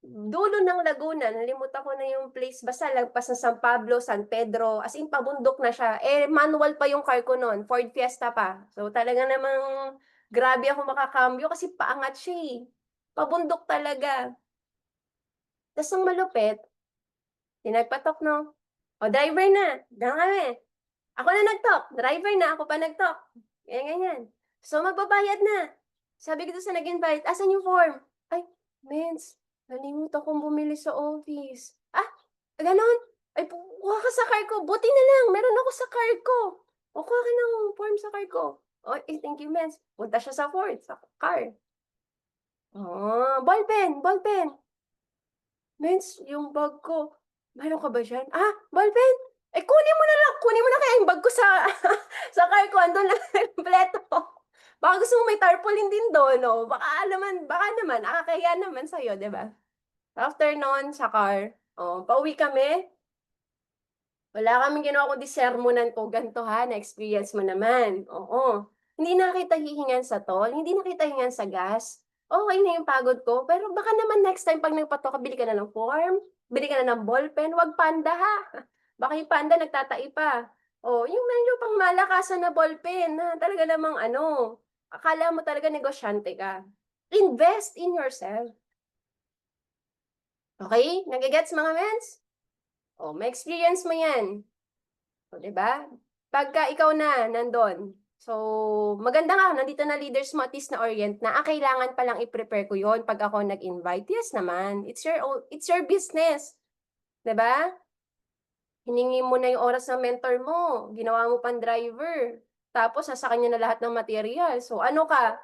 Dulo ng Laguna, nalimutan ko na yung place, basta lagpas ng San Pablo, San Pedro, as in pabundok na siya. Manual pa yung car ko noon, Ford Fiesta pa. So talaga namang grabe ako makakambyo kasi paangat siya eh. Pabundok talaga. Tapos ang malupit, tinagpatok, no? O, driver na. Diyan kami. Ako na nag-talk. Driver na. Ako pa nag-talk. Ganyan. So, magbabayad na. Sabi ko doon sa nag-invite, asan yung form? Ay, mens, nalimutan kong bumili sa office. Ah, ganon? Ay, kuha ka sa car ko. Buti na lang, meron ako sa car ko. O, kuha ka ng form sa car ko. O, thank you, mens. Punta siya sa Ford, sa car. Oh, ballpen. Mens, yung bag ko. Meron ka ba dyan? Ah, ballpen. Eh, kunin mo na lang. Kunin mo na kaya yung bag ko sa sa car ko. Andun lang kompleto. Baka gusto mo may tarpaulin din doon, no? Baka naman, nakakaya naman sa'yo, di ba? After nun, sa car, pauwi kami. Wala kaming ginawa kundi sermonan ko, ganito ha, na-experience mo naman. Oo. Hindi na kita hihingan sa toll, hindi na kita hihingan sa gas. Okay na yung pagod ko, pero baka naman next time pag nagpato ka, bili ka na ng form, bili ka na ng ballpen, wag panda ha. Baka yung panda nagtatai pa. Oh, yung medyo pang malakasan na ballpen, na talaga namang akala mo talaga negosyante ka. Invest in yourself. Okay? Nagigets mga mens? Oh, may experience mo yan. O, diba? Pagka ikaw na nandun, so, maganda nga, nandito na leaders mo at least na orient na, kailangan palang i-prepare ko yon pag ako nag-invite. Yes naman. It's your business. Diba? Hiningi mo na yung oras ng mentor mo. Ginawa mo pang driver. Tapos, nasa kanya na lahat ng material. So, ano ka?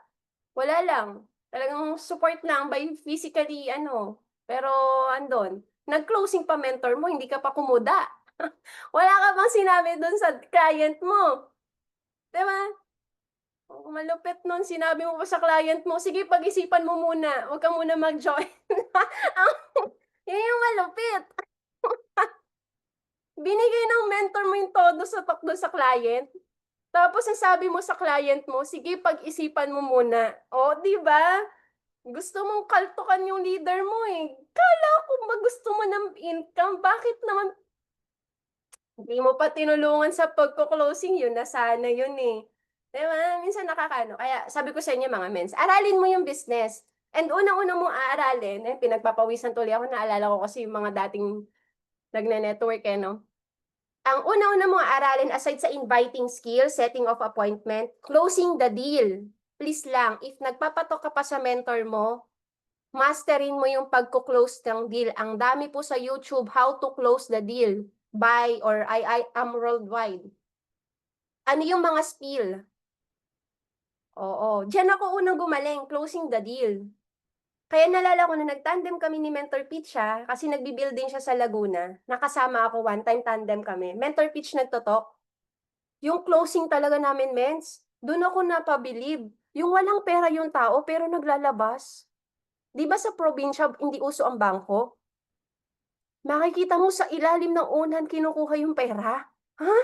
Wala lang. Talagang support lang by physically, Pero, andon. Nag-closing pa mentor mo, hindi ka pa kumuda. Wala ka bang sinabi dun sa client mo? Diba? Malupit nun, sinabi mo pa sa client mo, sige, pag-isipan mo muna. Huwag ka muna mag-join. Yun yung malupit. Binigay ng mentor mo yung todo sa talk dun sa client. Tapos, ang sabi mo sa client mo, sige, pag-isipan mo muna. O, di ba? Gusto mong kaltukan yung leader mo eh. Kala ko ba gusto mo ng income? Bakit naman hindi mo pa tinulungan sa pagko-closing? Yun na sana yun eh. Diba? Minsan nakakano. Kaya sabi ko sa inyo mga mens, aralin mo yung business. And unang-una mong aaralin, pinagpapawisan tuloy ako, naalala ko kasi yung mga dating nagne-network no? Ang una-una mong aralin, aside sa inviting skill, setting of appointment, closing the deal. Please lang, if nagpapatok ka pa sa mentor mo, masterin mo yung pagko-close ng deal. Ang dami po sa YouTube, how to close the deal by or I am worldwide. Ano yung mga spiel? Oo, diyan ako unang gumaling, closing the deal. Kaya nalala ko na nag-tandem kami ni Mentor Pitch siya, kasi nagbi-building siya sa Laguna. Nakasama ako, one time tandem kami. Mentor Pitch nagtotok. Yung closing talaga namin, mens, doon ako napabilib. Yung walang pera yung tao, pero naglalabas. Di ba sa probinsya, hindi uso ang bangko? Makikita mo sa ilalim ng unan, kinukuha yung pera. Ha?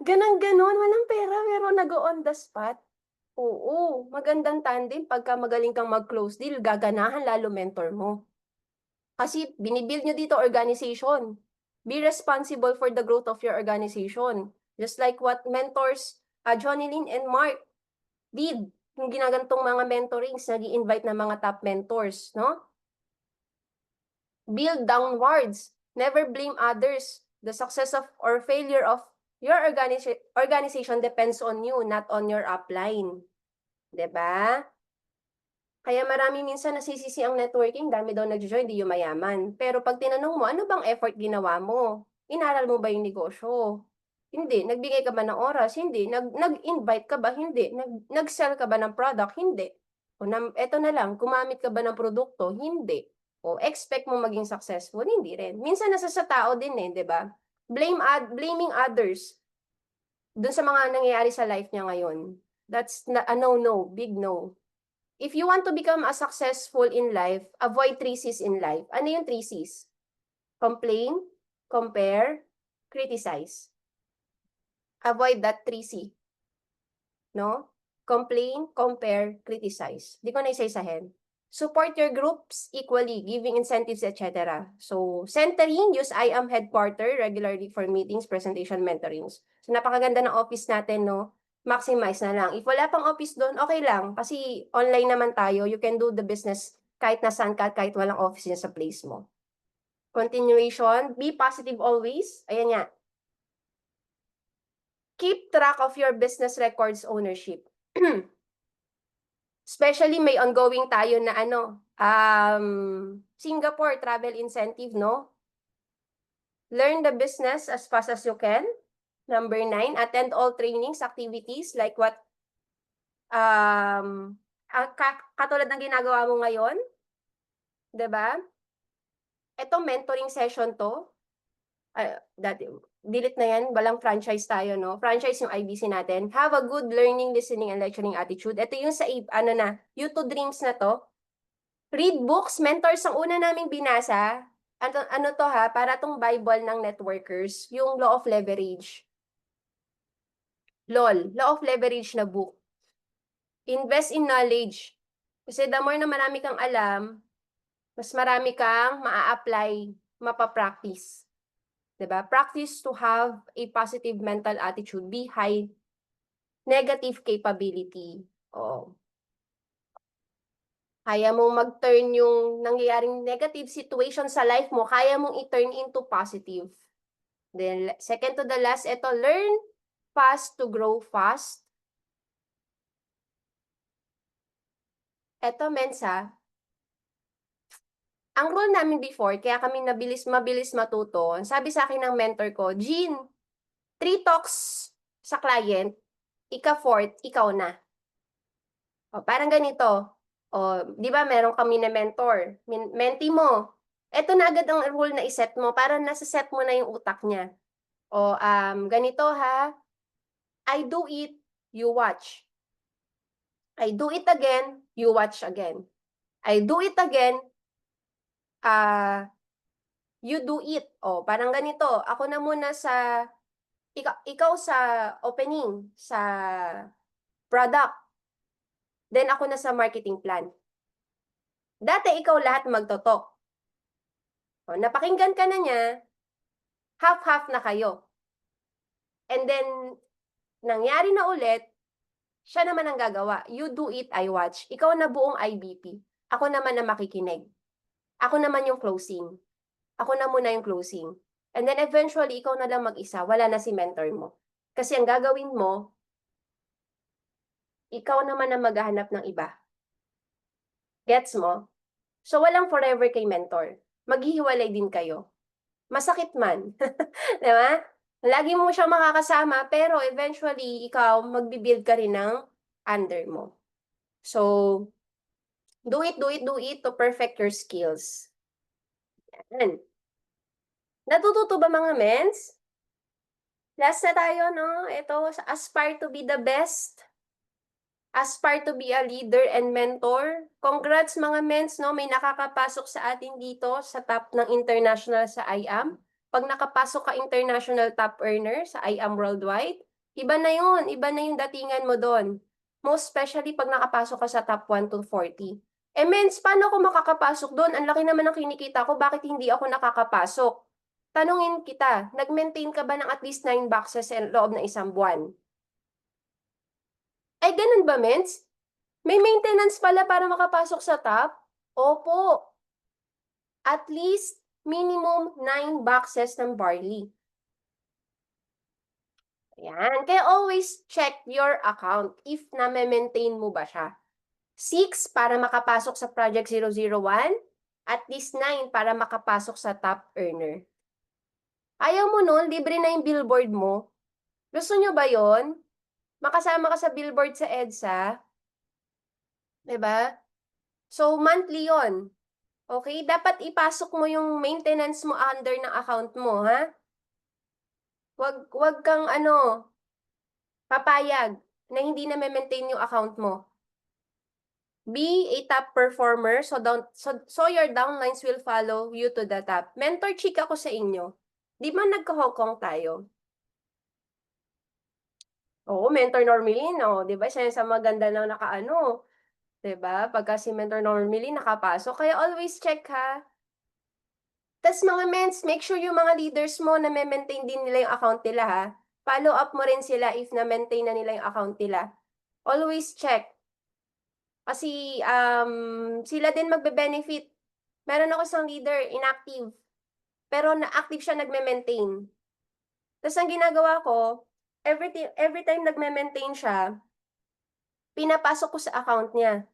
Ganon-ganon, walang pera, pero nag-on the spot. Oo, magandang tandem pagka magaling kang mag-close deal, gaganahan lalo mentor mo. Kasi binibuild nyo dito organization. Be responsible for the growth of your organization. Just like what mentors Johnny Lynn and Mark did. Yung ginagantong mga mentorings, nag-i-invite ng mga top mentors, no? Build downwards. Never blame others. The success of or failure of your organization depends on you, not on your upline. 'Di ba? Kaya marami minsan nasisisi ang networking, dami daw nag-join, di yung mayaman. Pero pag tinanong mo, ano bang effort ginawa mo? Inaral mo ba yung negosyo? Hindi. Nagbigay ka ba ng oras? Hindi. Nag-invite ka ba? Hindi. Nag-sell ka ba ng product? Hindi. O eto na lang, gumamit ka ba ng produkto? Hindi. O expect mo maging successful? Hindi rin. Minsan nasa sa tao din eh, 'di ba? Blaming others dun sa mga nangyayari sa life niya ngayon. That's a no, big no. If you want to become a successful in life, avoid 3 C's in life. Ano yung 3 C's? Complain, compare, criticize. Avoid that 3C. No? Complain, compare, criticize. Di ko na isa-isahin. Support your groups equally, giving incentives, etc. So, centering, use I am headquarter regularly for meetings, presentation, mentorings. So, napakaganda ng office natin, no? Maximize na lang. If wala pang office doon, okay lang. Kasi online naman tayo, you can do the business kahit nasaan ka, kahit walang office yan sa place mo. Continuation, be positive always. Ayan nga. Keep track of your business records ownership. Especially may ongoing tayo na Singapore travel incentive, no? Learn the business as fast as you can. Number 9, attend all trainings, activities like what katulad ng ginagawa mo ngayon. 'Di ba? Ito mentoring session to. Delete na yan, walang franchise tayo, no? Franchise yung IBC natin. Have a good learning, listening, and lecturing attitude. Ito yung sa, YouTube Dreams na to. Read books, mentors ang una naming binasa. Ano to ha? Para tong Bible ng networkers. Yung Law of Leverage. Law of Leverage na book. Invest in knowledge. Kasi the more na marami kang alam, mas marami kang maa-apply, mapapractice. Diba? Practice to have a positive mental attitude. Be high negative capability. Oo. Kaya mong mag-turn yung nangyayaring negative situation sa life mo, kaya mong i-turn into positive. Then, second to the last, ito, learn fast to grow fast. Ito, Mensa, ang rule namin before, kaya kami mabilis matuto, sabi sa akin ng mentor ko, Jean, 3 talks sa client, ika-4th, ikaw na. O, parang ganito. O, di ba meron kami na mentor, mentee mo. Ito na agad ang rule na iset mo, para nasa-set mo na yung utak niya. O, ganito ha, I do it, you watch. I do it again, you watch again. I do it again, you do it. O, parang ganito. Ako na muna sa, ikaw sa opening, sa product. Then ako na sa marketing plan. Dati ikaw lahat magtotok. O, napakinggan ka na niya, half-half na kayo. And then, nangyari na ulit, siya naman ang gagawa. You do it, I watch. Ikaw na buong IBP. Ako naman na makikinig. Ako naman yung closing. Ako na muna yung closing. And then eventually, ikaw na lang mag-isa. Wala na si mentor mo. Kasi ang gagawin mo, ikaw naman ang maghahanap ng iba. Gets mo? So, walang forever kay mentor. Maghihiwalay din kayo. Masakit man. Diba? Lagi mo siya makakasama, pero eventually, ikaw, magbibuild ka rin ng under mo. So, do it to perfect your skills. Yan. Natututo ba mga mens? Last na tayo, no? Ito, aspire to be the best. Aspire to be a leader and mentor. Congrats mga mens, no? May nakakapasok sa atin dito sa top ng international sa IAM. Pag nakapasok ka international top earner sa IAM Worldwide, iba na yun. Iba na yung datingan mo doon. Most especially pag nakapasok ka sa top 1 to 40. Mens, paano ako makakapasok doon? Ang laki naman ng kinikita ko, bakit hindi ako nakakapasok? Tanungin kita, nag-maintain ka ba ng at least 9 boxes sa loob ng isang buwan? Ay, ganun ba, mens? May maintenance pala para makapasok sa top? Opo. At least minimum 9 boxes ng barley. Ayan. Kaya always check your account if na-maintain mo ba siya. 6 para makapasok sa Project 001. At least 9 para makapasok sa top earner. Ayaw mo nun, libre na yung billboard mo. Gusto nyo ba yon? Makasama ka sa billboard sa EDSA. Diba? So, monthly yon. Okay? Dapat ipasok mo yung maintenance mo under ng account mo, ha? Wag kang papayag na hindi na maintain yung account mo. Be a top performer so your downlines will follow you to the top. Mentor chick ako sa inyo. Di ba nagka-Hong Kong tayo? Oo, Mentor Normilin, di ba? Siya sa maganda na nakaano. Di ba? Pagka si Mentor Normilin nakapasok. Kaya always check ha. Tas mga mens, make sure yung mga leaders mo na maintain din nila yung account nila ha. Follow up mo rin sila if na-maintain na nila yung account nila. Always check. Kasi sila din magbe-benefit. Meron ako isang leader, inactive. Pero na-active siya, nagme-maintain. Tapos ang ginagawa ko, every time nagme-maintain siya, pinapasok ko sa account niya.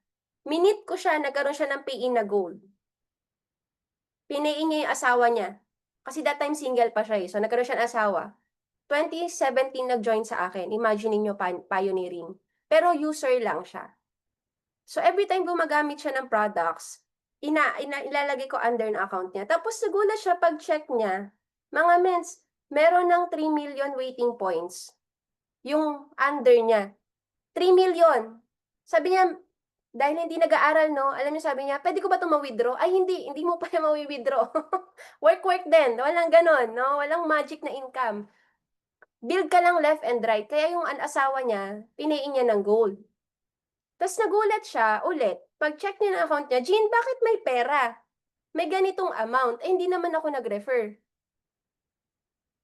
Minute ko siya, nagkaroon siya ng pay-in na gold. Pinayin niya yung asawa niya. Kasi that time single pa siya eh. So nagkaroon siya ng asawa. 2017 nag-join sa akin. Imagine niyo pioneering. Pero user lang siya. So every time gumagamit siya ng products, ilalagay ko under ng account niya. Tapos nagulat siya pag-check niya. Mga mens, meron ng 3 million waiting points. Yung under niya. 3 million. Sabi niya, dahil hindi nag-aaral, no? Alam niyo, sabi niya, pwede ko ba ito ma-withdraw? Ay, hindi mo pa ma-withdraw. Work din. Walang ganon, no? Walang magic na income. Build ka lang left and right. Kaya yung asawa niya, pinain niya ng gold. Tapos nagulat siya ulit. Pag-check niya ng account niya, Jean, bakit may pera? May ganitong amount. Eh, hindi naman ako nag-refer.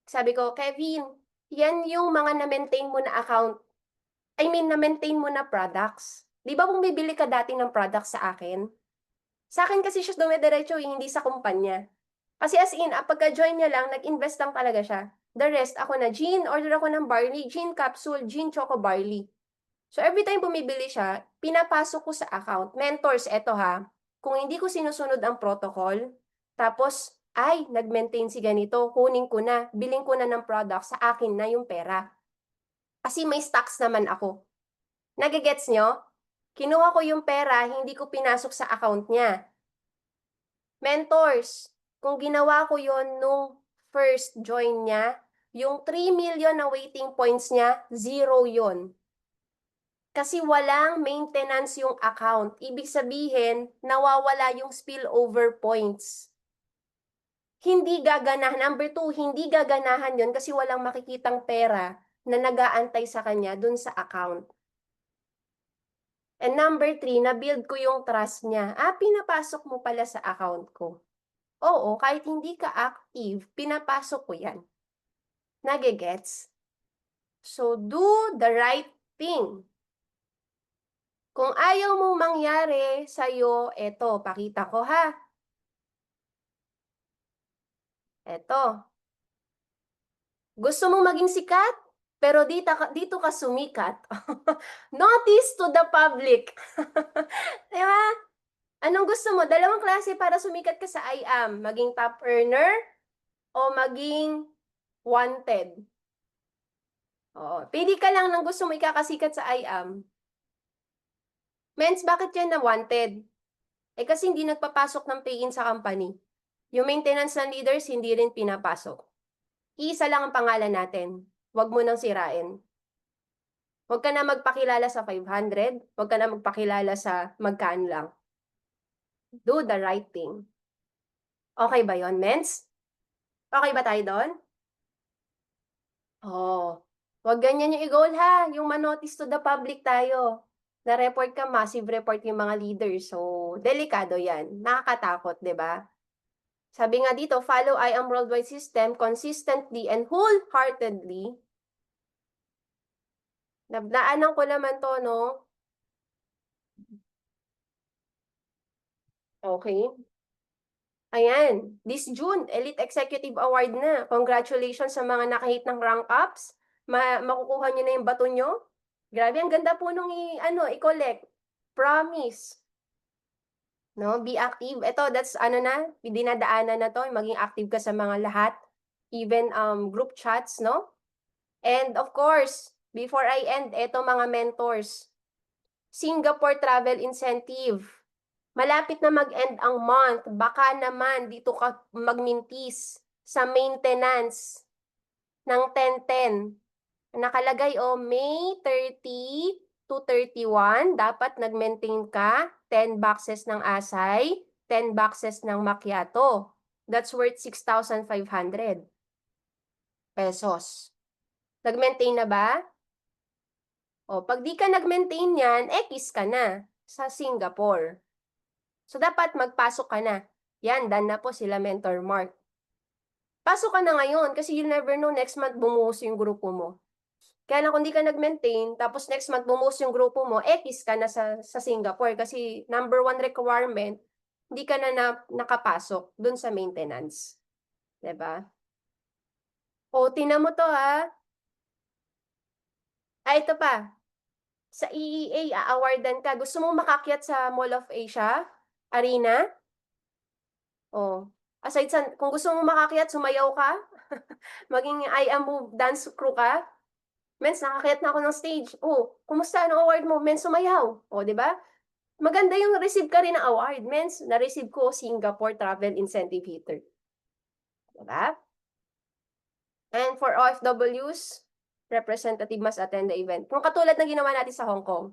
Sabi ko, Kevin, yan yung mga na-maintain mo na account. Na-maintain mo na products. Di ba kung bibili ka dati ng products sa akin? Sa akin kasi siya dumediretso, hindi sa kumpanya. Kasi as in, pagka-join niya lang, nag-invest lang talaga siya. The rest, ako na, Jean, order ako ng barley, Jean capsule, Jean choco barley. So every time bumibili siya, pinapasok ko sa account. Mentors, eto ha, kung hindi ko sinusunod ang protocol, tapos, ay, nag-maintain si ganito, kunin ko na, biling ko na ng product, sa akin na yung pera. Kasi may stocks naman ako. Nagigets nyo? Kinuha ko yung pera, hindi ko pinasok sa account niya. Mentors, kung ginawa ko yon nung first join niya, yung 3 million na waiting points niya, 0 yon. Kasi walang maintenance yung account. Ibig sabihin, nawawala yung spillover points. Hindi gaganahan. Number 2, hindi gaganahan yon kasi walang makikitang pera na nag-aantay sa kanya dun sa account. And number 3, na-build ko yung trust niya. Pinapasok mo pala sa account ko. Oo, kahit hindi ka active, pinapasok ko yan. Nagigets? So, do the right thing. Kung ayaw mong mangyari sa'yo, eto, pakita ko ha. Eto. Gusto mong maging sikat? Pero dito ka sumikat. Notice to the public. Diba? Anong gusto mo? Dalawang klase para sumikat ka sa IAM. Maging top earner o maging wanted. Pili ka lang ng gusto mo ikakasikat sa IAM. Mens, bakit yan na wanted? Kasi hindi nagpapasok ng pay-in sa company. Yung maintenance ng leaders, hindi rin pinapasok. Iisa lang ang pangalan natin. Huwag mo nang sirain. Huwag ka na magpakilala sa 500. Huwag ka na magpakilala sa magkaan lang. Do the right thing. Okay ba yon, Mens? Okay ba tayo doon? Huwag ganyan yung i-goal ha. Yung manotice to the public tayo. Na-report ka, massive report yung mga leaders. So, delikado yan. Nakakatakot, di ba? Sabi nga dito, follow IAM worldwide system consistently and wholeheartedly. Nabnaanan ko naman to, no? Okay. Ayan. This June, Elite Executive Award na. Congratulations sa mga nakahit ng rank ups. Makukuha nyo na yung bato nyo. Grabe, ang ganda po nung i-collect. Promise. No, be active. Ito, that's dinadaanan na to. Maging active ka sa mga lahat. Even group chats, no? And of course, before I end, eto mga mentors. Singapore Travel Incentive. Malapit na mag-end ang month. Baka naman dito ka magmintis sa maintenance ng 10-10. Nakalagay May 30 to 31, dapat nag-maintain ka 10 boxes ng Asay, 10 boxes ng Macchiato. That's worth 6,500 pesos. Nag-maintain na ba? Pag di ka nag-maintain yan, X ka na sa Singapore. So, dapat magpasok ka na. Yan, done na po sila Mentor Mark. Pasok ka na ngayon kasi you never know next month bumuhos yung grupo mo. Kaya lang kung di ka nag-maintain, tapos next month bumuhos yung grupo mo, X ka na sa Singapore kasi number 1 requirement, hindi ka na nakapasok dun sa maintenance. 'Di ba? O, tingnan mo 'to ha. Ito pa. Sa EEA, a-awardan ka. Gusto mong makakyat sa Mall of Asia Arena? Oh. Aside sa, kung gusto mong makakyat, sumayaw ka, maging I Am Move dance crew ka, Mens, nakakyat na ako ng stage. Oh, kumusta? Anong award mo? Mens, sumayaw. Oh, di ba? Maganda yung receive ka rin ng award. Mens, na-receive ko Singapore Travel Incentive Heater. Diba? And for OFWs, representative must attend the event. Kung katulad ng ginawa natin sa Hong Kong,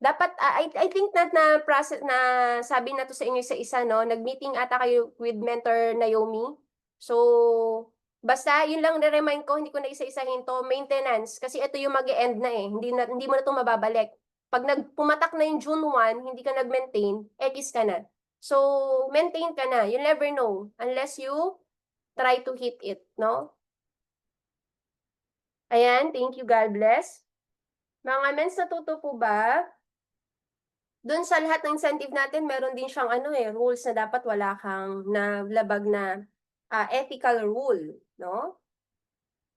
dapat, I think na process na sabi na to sa inyo sa isa, no? Nag-meeting ata kayo with Mentor Naomi. So, basta yun lang na-remind ko, hindi ko na isa-isahin to, maintenance. Kasi ito yung mag-e-end na eh. Hindi mo na to mababalik. Pag pumatak na yung June 1, hindi ka nag-maintain, X ka na. So, maintain ka na. You never know. Unless you try to hit it, no? Ayan, thank you, God bless. Mga mens, natuto po ba? Doon sa lahat ng incentive natin, meron din siyang rules na dapat wala kang nalabag na ethical rule, no?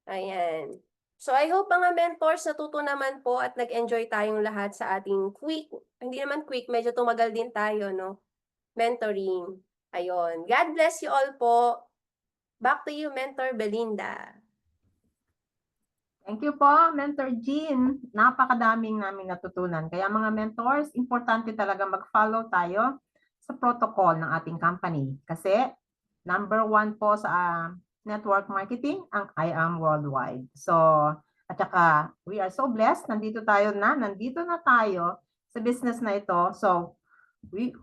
Ayan. So I hope mga mentors natuto naman po at nag-enjoy tayong lahat sa ating hindi naman quick, medyo tumagal din tayo, no? Mentoring. Ayun. God bless you all po. Back to you, Mentor Belinda. Thank you po, Mentor Jean. Napakadaming namin natutunan. Kaya mga mentors, importante talaga mag-follow tayo sa protocol ng ating company. Kasi number 1 po sa network marketing ang I Am Worldwide. So, at saka we are so blessed. Nandito na tayo sa business na ito. So,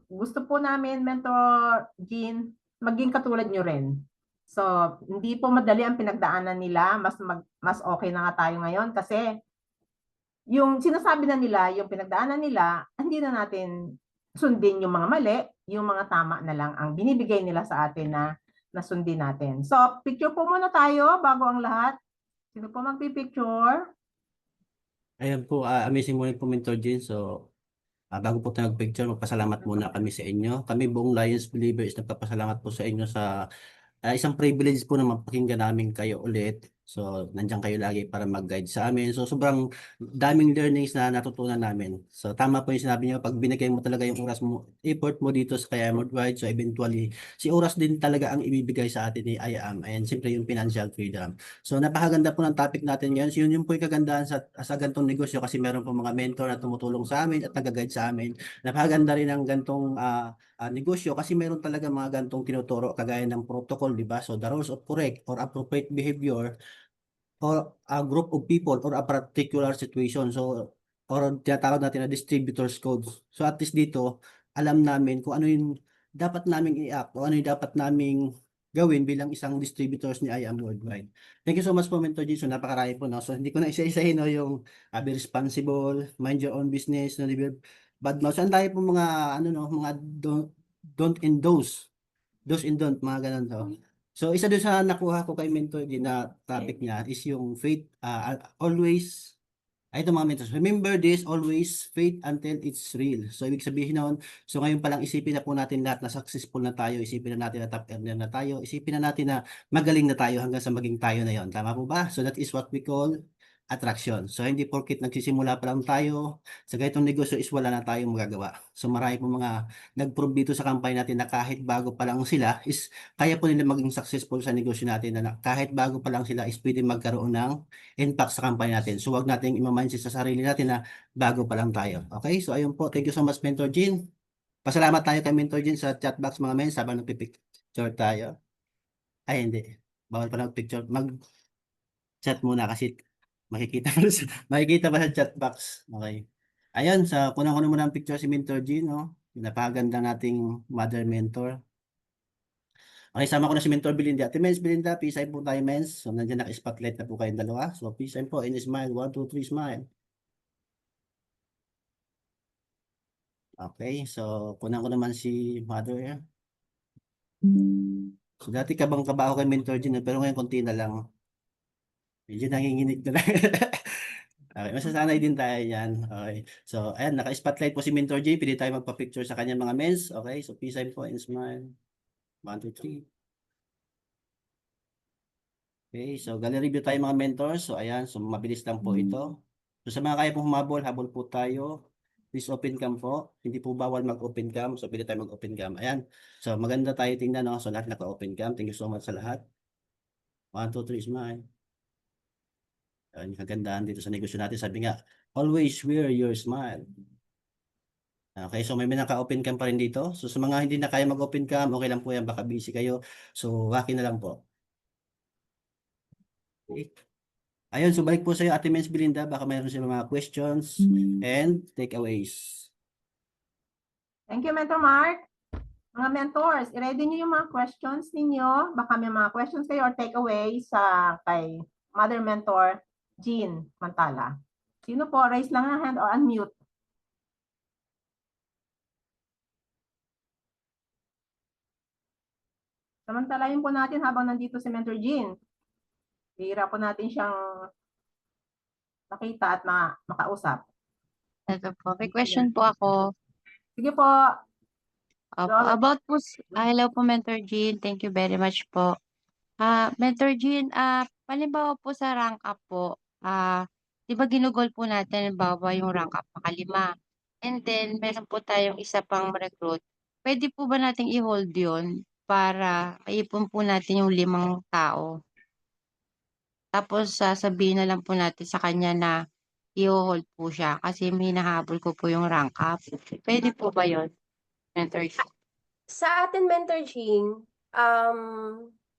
gusto po namin, Mentor Jean, maging katulad nyo rin. So, hindi po madali ang pinagdaanan nila. Mas okay na nga tayo ngayon kasi yung sinasabi na nila, yung pinagdaanan nila, hindi na natin sundin yung mga mali, yung mga tama na lang ang binibigay nila sa atin na sundin natin. So, picture po muna tayo bago ang lahat. Sino po magpipicture? Ayan po, amazing morning po, Mentor Jean. So, bago po tayo mag-picture, magpasalamat muna kami sa inyo. Kami buong Lions Believers, nagpapasalamat po sa inyo sa isang privilege po na mapakinggan namin kayo ulit. So, nandiyan kayo lagi para mag-guide sa amin. So, sobrang daming learnings na natutunan namin. So, tama po yung sinabi niyo, pag binigay mo talaga yung oras mo, effort mo dito sa Kaya Worldwide, so eventually, si oras din talaga ang ibibigay sa atin ni I Am. And siyempre yung financial freedom. So, napakaganda po ng topic natin ngayon. So, yun po yung kagandahan sa gantong negosyo kasi meron po mga mentor na tumutulong sa amin at nag-guide sa amin. Napakaganda rin ang gantong negosyo kasi meron talaga mga gantong tinuturo kagaya ng protocol, di ba? So the rules of correct or appropriate behavior or a group of people or a particular situation. So or tinatawag natin na distributors codes. So at least dito, alam namin kung ano yung dapat naming i-act o ano yung dapat naming gawin bilang isang distributors ni I Am Worldwide. Thank you so much po, Mentor Jason. Napakarami po, no? So hindi ko na isa-isahin, no, yung be responsible, mind your own business, no, bad mouth. Ang dahil po mga, mga don't and those and don't, mga ganun to. So, isa doon sa nakuha ko kay Mentor din na topic niya is yung faith, always, ito mga mentors, remember this, always, faith until it's real. So, ibig sabihin noon, so ngayon palang isipin na po natin lahat na successful na tayo, isipin na natin na top earner na tayo, isipin na natin na magaling na tayo hanggang sa maging tayo na yon. Tama po ba? So, that is what we call attraction. So, hindi porket nagsisimula pa lang tayo, sa ganitong negosyo is wala na tayong magagawa. So, marami po mga nag-prove dito sa company natin na kahit bago pa lang sila is kaya po nila maging successful sa negosyo natin na kahit bago pa lang sila is pwede magkaroon ng impact sa company natin. So, wag nating ima-mindset sa sarili natin na bago pa lang tayo. Okay? So, ayun po. Thank you so much, Mentor Jean. Pasalamat tayo kay Mentor Jean sa chat box mga men habang nagpipicture tayo. Ay, hindi. Bawal pa nagpicture. Mag-chat muna kasi makikita pa sa chat box. Okay. Ayun, kunan ko na muna ang picture si Mentor Jean, no? Napakaganda nating mother mentor. Okay, sama ko na si Mentor Belinda. Ate Mens, Belinda, peace sign po tayo, Mens. So, nandiyan naka-spotlight na po kayong dalawa. So, peace sign po, and smile. 1, 2, 3, smile. Okay, so, kunan ko naman si mother. So, dati kabang kaba ako kay Mentor Jean, pero ngayon konti na lang. Medyo nanginginig na lang. Okay, masasanay din tayo yan. Okay. So, ayan, naka-spotlight po si Mentor J. Pwede tayo magpa-picture sa kanyang mga mens. Okay, so peace sign po and smile. 1, 2, 3. Okay, so gallery view tayo mga mentors. So, ayan, so mabilis lang po ito. So, sa mga kaya pong humabol, habol po tayo. Please open cam po. Hindi po bawal mag-open cam. So, pwede tayo mag-open cam. Ayan. So, maganda tayo tingnan. No? So, lahat naka-open cam. Thank you so much sa lahat. 1, 2, 3, smile. Ayan, yung kagandahan dito sa negosyo natin. Sabi nga, always wear your smile. Okay, so may naka-open cam pa rin dito. So sa mga hindi na kaya mag-open cam, okay lang po yan. Baka busy kayo. So, waki na lang po. Okay. Ayun, so balik po sa iyo, Ate Mens Belinda. Baka mayroon silang mga questions and takeaways. Thank you, Mentor Mark. Mga mentors, i-ready niyo yung mga questions ninyo. Baka may mga questions kayo or takeaways sa kay Mother Mentor Jean Mantala. Sino po? Raise lang ang hand or unmute. Samantalahin po natin habang nandito si Mentor Jean. Hihira po natin siyang makita at makausap. Ito po. May question po ako. Sige po. Opo, Go. about po, hello po Mentor Jean. Thank you very much po. Mentor Jean, palimbawa po sa rank up po, di ba ginugol po natin, halimbawa yung rank up makalima. And then, meron po tayong isa pang recruit. Pwede po ba nating i-hold yun para maipon po natin yung 5 tao? Tapos, sasabihin na lang po natin sa kanya na i-hold po siya kasi may hinahabol ko po yung rank up. Pwede po ba yun, Mentor Jean? Sa atin, Mentor Jean,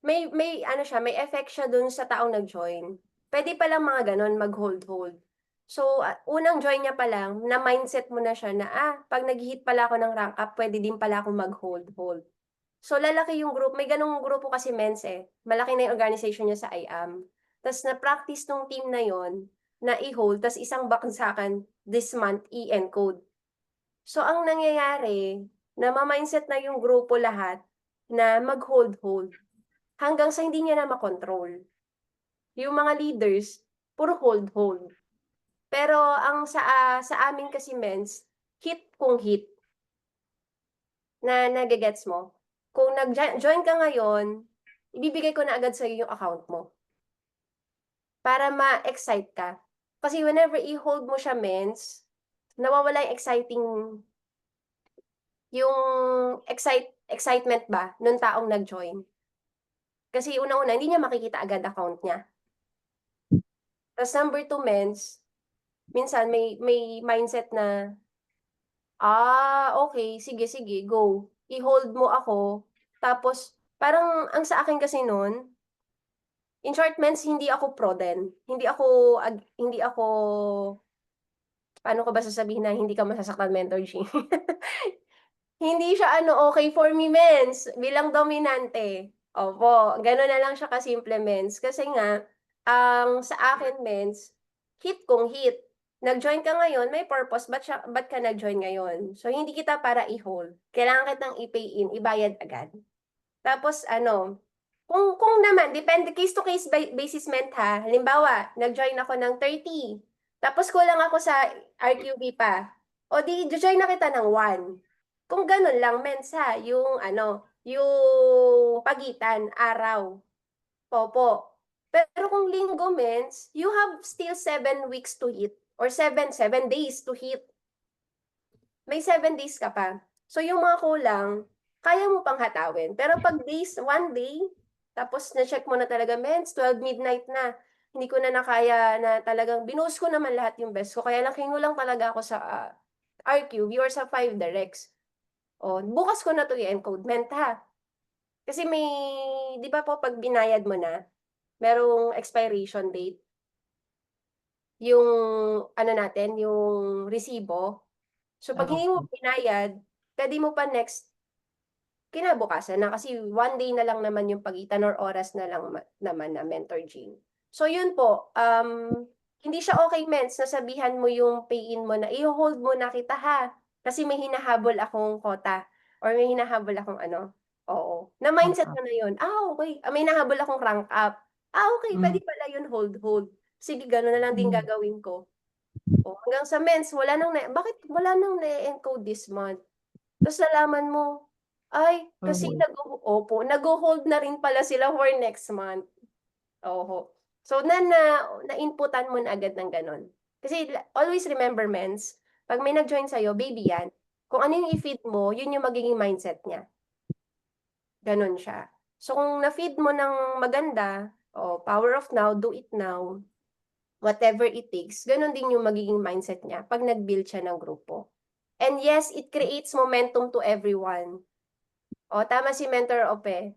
may ano siya, may effect siya dun sa taong nag-join. Pwede palang mga ganon, mag-hold-hold. So, unang join niya pa lang, na mindset mo na siya na, pag nag-hit pala ako ng rank up, pwede din pala ako mag-hold-hold. So, lalaki yung group. May ganong grupo kasi mens Malaki na yung organization niya sa IAM. Tapos, na-practice nung team na yon na i-hold, tapos isang baksakan this month, i-encode. So, ang nangyayari, na ma-mindset na yung grupo lahat na mag-hold-hold hanggang sa hindi niya na makontrol. Yung mga leaders, puro hold-hold. Pero ang sa amin kasi mens, hit kung hit. Na nagigets mo? Kung nag-join ka ngayon, ibibigay ko na agad sa iyo yung account mo. Para ma-excite ka. Kasi whenever i-hold mo siya mens, nawawala yung excitement ba nung taong nag-join. Kasi una-una, hindi niya makikita agad account niya. Tapos number 2, mens, minsan may mindset na, okay, sige, go. I-hold mo ako. Tapos, parang ang sa akin kasi nun, in short, mens, hindi ako pro din. Hindi ako, paano ko ba sasabihin na hindi ka masasaktan, Mentor G? Hindi siya okay for me, mens, bilang dominante. Opo, gano'n na lang siya kasimple, mens. Kasi nga, sa akin, mens, hit kung hit. Nag-join ka ngayon, may purpose, ba't ka nag-join ngayon? So, hindi kita para i-hold. Kailangan kitang i-pay in, ibayad agad. Tapos, kung naman, depende, case to case basis, ha. Halimbawa, nag-join ako ng 30. Tapos, kulang ako sa RQB pa. O di, join na kita ng 1. Kung ganun lang, mens ha, yung pagitan, araw. Opo. Pero kung linggo, mens, you have still 7 weeks to hit. Or 7 days to hit. May 7 days ka pa. So yung mga kulang, kaya mo pang hatawin. Pero pag days, 1 day, tapos na-check mo na talaga, mens, 12 midnight na. Hindi ko na nakaya na talagang, binuhos ko naman lahat yung best ko. Kaya lang kinulang talaga ako sa RQ, or sa 5 directs. Bukas ko na to i-encode, ha. Kasi may, di ba po, pag binayad mo na, merong expiration date. Yung, natin, yung resibo. So, pag hindi mo binayad, pwede mo pa next, kinabukasan na. Kasi 1 day na lang naman yung pagitan or oras na lang naman na, Mentor Jean. So, yun po, hindi siya okay, mens, nasabihan mo yung pay-in mo na, i-hold mo na kita, ha. Kasi may hinahabol akong quota or may hinahabol akong oo. Na-mindset mo na yun. Okay. May hinahabol akong rank up. Okay. Pwede pala yun, hold. Sige, gano'n na lang din gagawin ko. O, hanggang sa mens, bakit wala nang na-encode this month? Tapos nalaman mo, ay, kasi Oo. nag-hold na rin pala sila for next month. Oho. So, na-inputan mo na agad ng ganun. Kasi always remember, mens, pag may nag-join sa'yo, baby yan. Kung ano yung i-feed mo, yun yung magiging mindset niya. Ganun siya. So, kung na-feed mo ng maganda, power of now, do it now, whatever it takes, ganun din yung magiging mindset niya pag nag-build siya ng grupo. And yes, it creates momentum to everyone. Tama si Mentor Ope.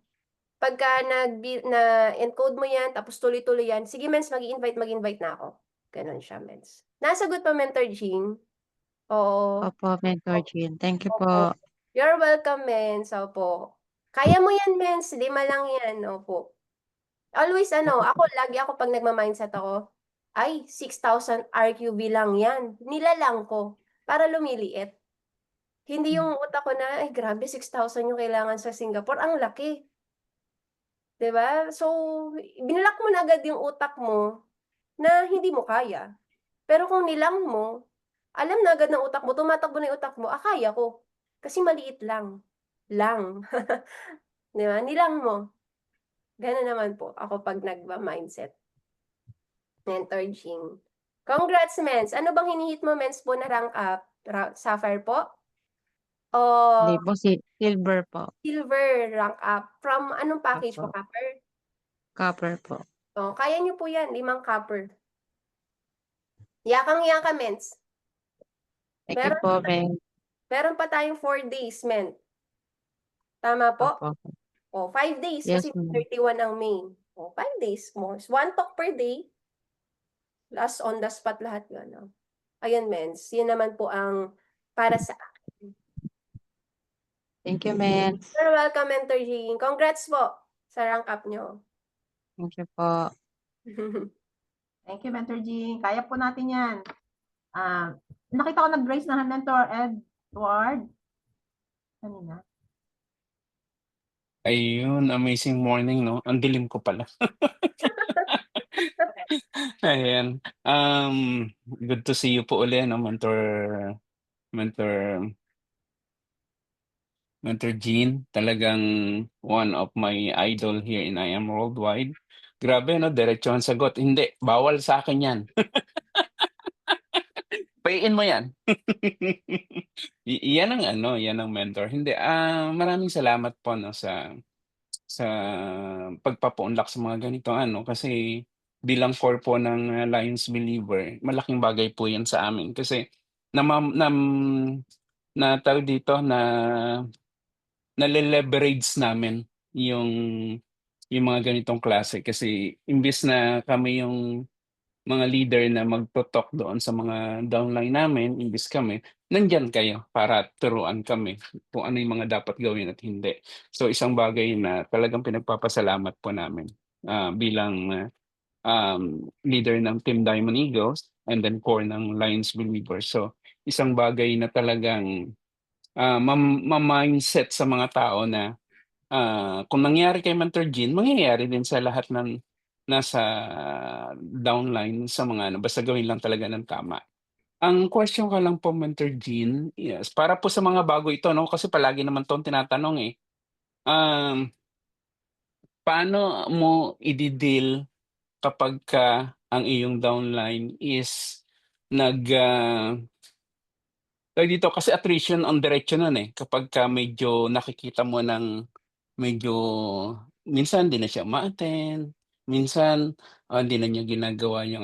Pagka na-encode mo yan, tapos tuloy-tuloy yan, sige, mens, mag-invite na ako. Ganun siya, mens. Nasagot pa, Mentor Jean? Oo. Opo, Mentor Jean. Thank you Opo. po. You're welcome, mens. Opo. Kaya mo yan, mens. 5 lang yan. Opo. Always, lagi ako pag nagma-mindset ako, ay, 6,000 RQB lang yan. Nilalang ko para lumiliit. Hindi yung utak ko na, ay, grabe, 6,000 yung kailangan sa Singapore. Ang laki. 'Di ba? So, binlock mo na agad yung utak mo na hindi mo kaya. Pero kung nilang mo, alam na agad ng utak mo, tumatakbo na yung utak mo, kaya ko. Kasi maliit lang. Lang. 'Di ba? Nilang mo. Gano'n naman po ako pag nagma-mindset. Mentor Jean. Congrats, mens. Ano bang hinihit mo, mens po, na rank up? Sapphire po? O Hindi po, silver po. silver rank up? From anong package po, Opo. copper? Copper po. Kaya niyo po yan, 5 copper. Yakang-yaka, mens. Thank you po, Ben. Meron pa tayong 4 days, men. Tama po? Opo. 5 days Yes, kasi ma'am. 31 ang May. 5 days mo. 1 talk per day. Last on the spot lahat yun. Ayun, mens. Yun naman po ang para sa akin. Thank you, men. You're welcome, Mentor Jean. Congrats po sa rank up nyo. Thank you po. Thank you, Mentor Jean. Kaya po natin yan. Nakita ko nag-raise na Mentor Edward. Kanina. Ayun, amazing morning, no? Ang dilim ko pala. Ayan. Good to see you po uli, no, Mentor, Mentor Jean. Talagang one of my idol here in I Am Worldwide. Grabe, no? Diretso ang sagot. Hindi, bawal sa akin yan. Payin mo yan. Yan ang mentor. Hindi, maraming salamat po, no, sa pagpapaunlak sa mga ganito kasi bilang core po ng Lions Believer, malaking bagay po 'yan sa amin kasi namam nam na tawag dito na nale-leverage namin yung yung mga ganitong klase kasi imbes na kami yung mga leader na magto-talk doon sa mga downline namin, imbes kami, nandiyan kayo para turuan kami kung ano yung mga dapat gawin at hindi. So isang bagay na talagang pinagpapasalamat po namin bilang leader ng Team Diamond Eagles and then core ng Lions Believers. So isang bagay na talagang ma-mindset sa mga tao na kung nangyari kay Mentor Jean, mangyayari din sa lahat ng nasa downline sa mga basta gawin lang talaga ng tama. Ang question ka lang po, Mentor Jean, yes, para po sa mga bago ito, no? Kasi palagi naman 'tong tinatanong eh. Paano mo i-de-deal kapagka ang iyong downline is nag tawag dito kasi attrition ang diretso nun eh. Kapagka medyo nakikita mo ng medyo minsan hindi na siya uma-attend, minsan, hindi na niya ginagawa yung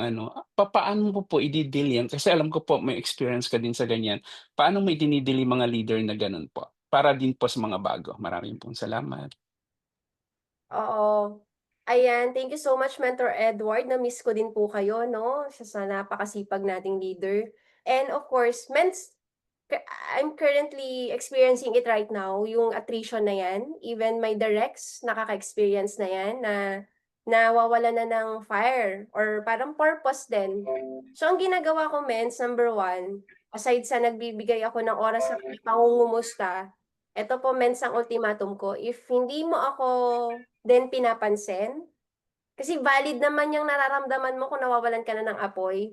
papaano mo po i-de-deal yan? Kasi alam ko po may experience ka din sa ganyan. Paano mo idini-deal yung mga leader na gano'n po? Para din po sa mga bago. Maraming pong salamat. Oo. Ayan, thank you so much, Mentor Edward. Na-miss ko din po kayo, no? Sa napakasipag nating leader. And of course, I'm currently experiencing it right now, yung attrition na yan. Even my directs, nakaka-experience na yan na nawawala na ng fire or parang purpose din. So, ang ginagawa ko, number 1, aside sa nagbibigay ako ng oras sa pangungumusta, eto po, ang ultimatum ko, if hindi mo ako din pinapansin, kasi valid naman yung nararamdaman mo kung nawawalan ka na ng apoy.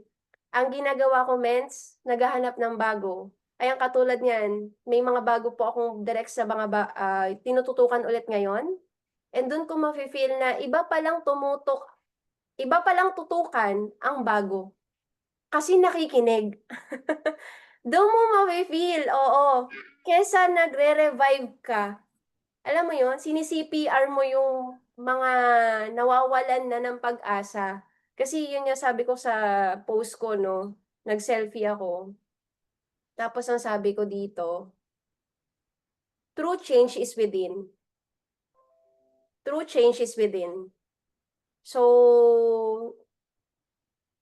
Ang ginagawa ko, Mens, naghahanap ng bago. Ayan, katulad niyan, may mga bago po akong direct sa mga tinututukan ulit ngayon. And dun ko mafe-feel na iba palang tutukan ang bago. Kasi nakikinig. Doon mo mafe-feel, oo. Kesa nagre-revive ka. Alam mo yon, sini-CPR mo yung mga nawawalan na ng pag-asa. Kasi yun yung sabi ko sa post ko, no? Nag-selfie ako. Tapos ang sabi ko dito, true change is within. True change is within. So,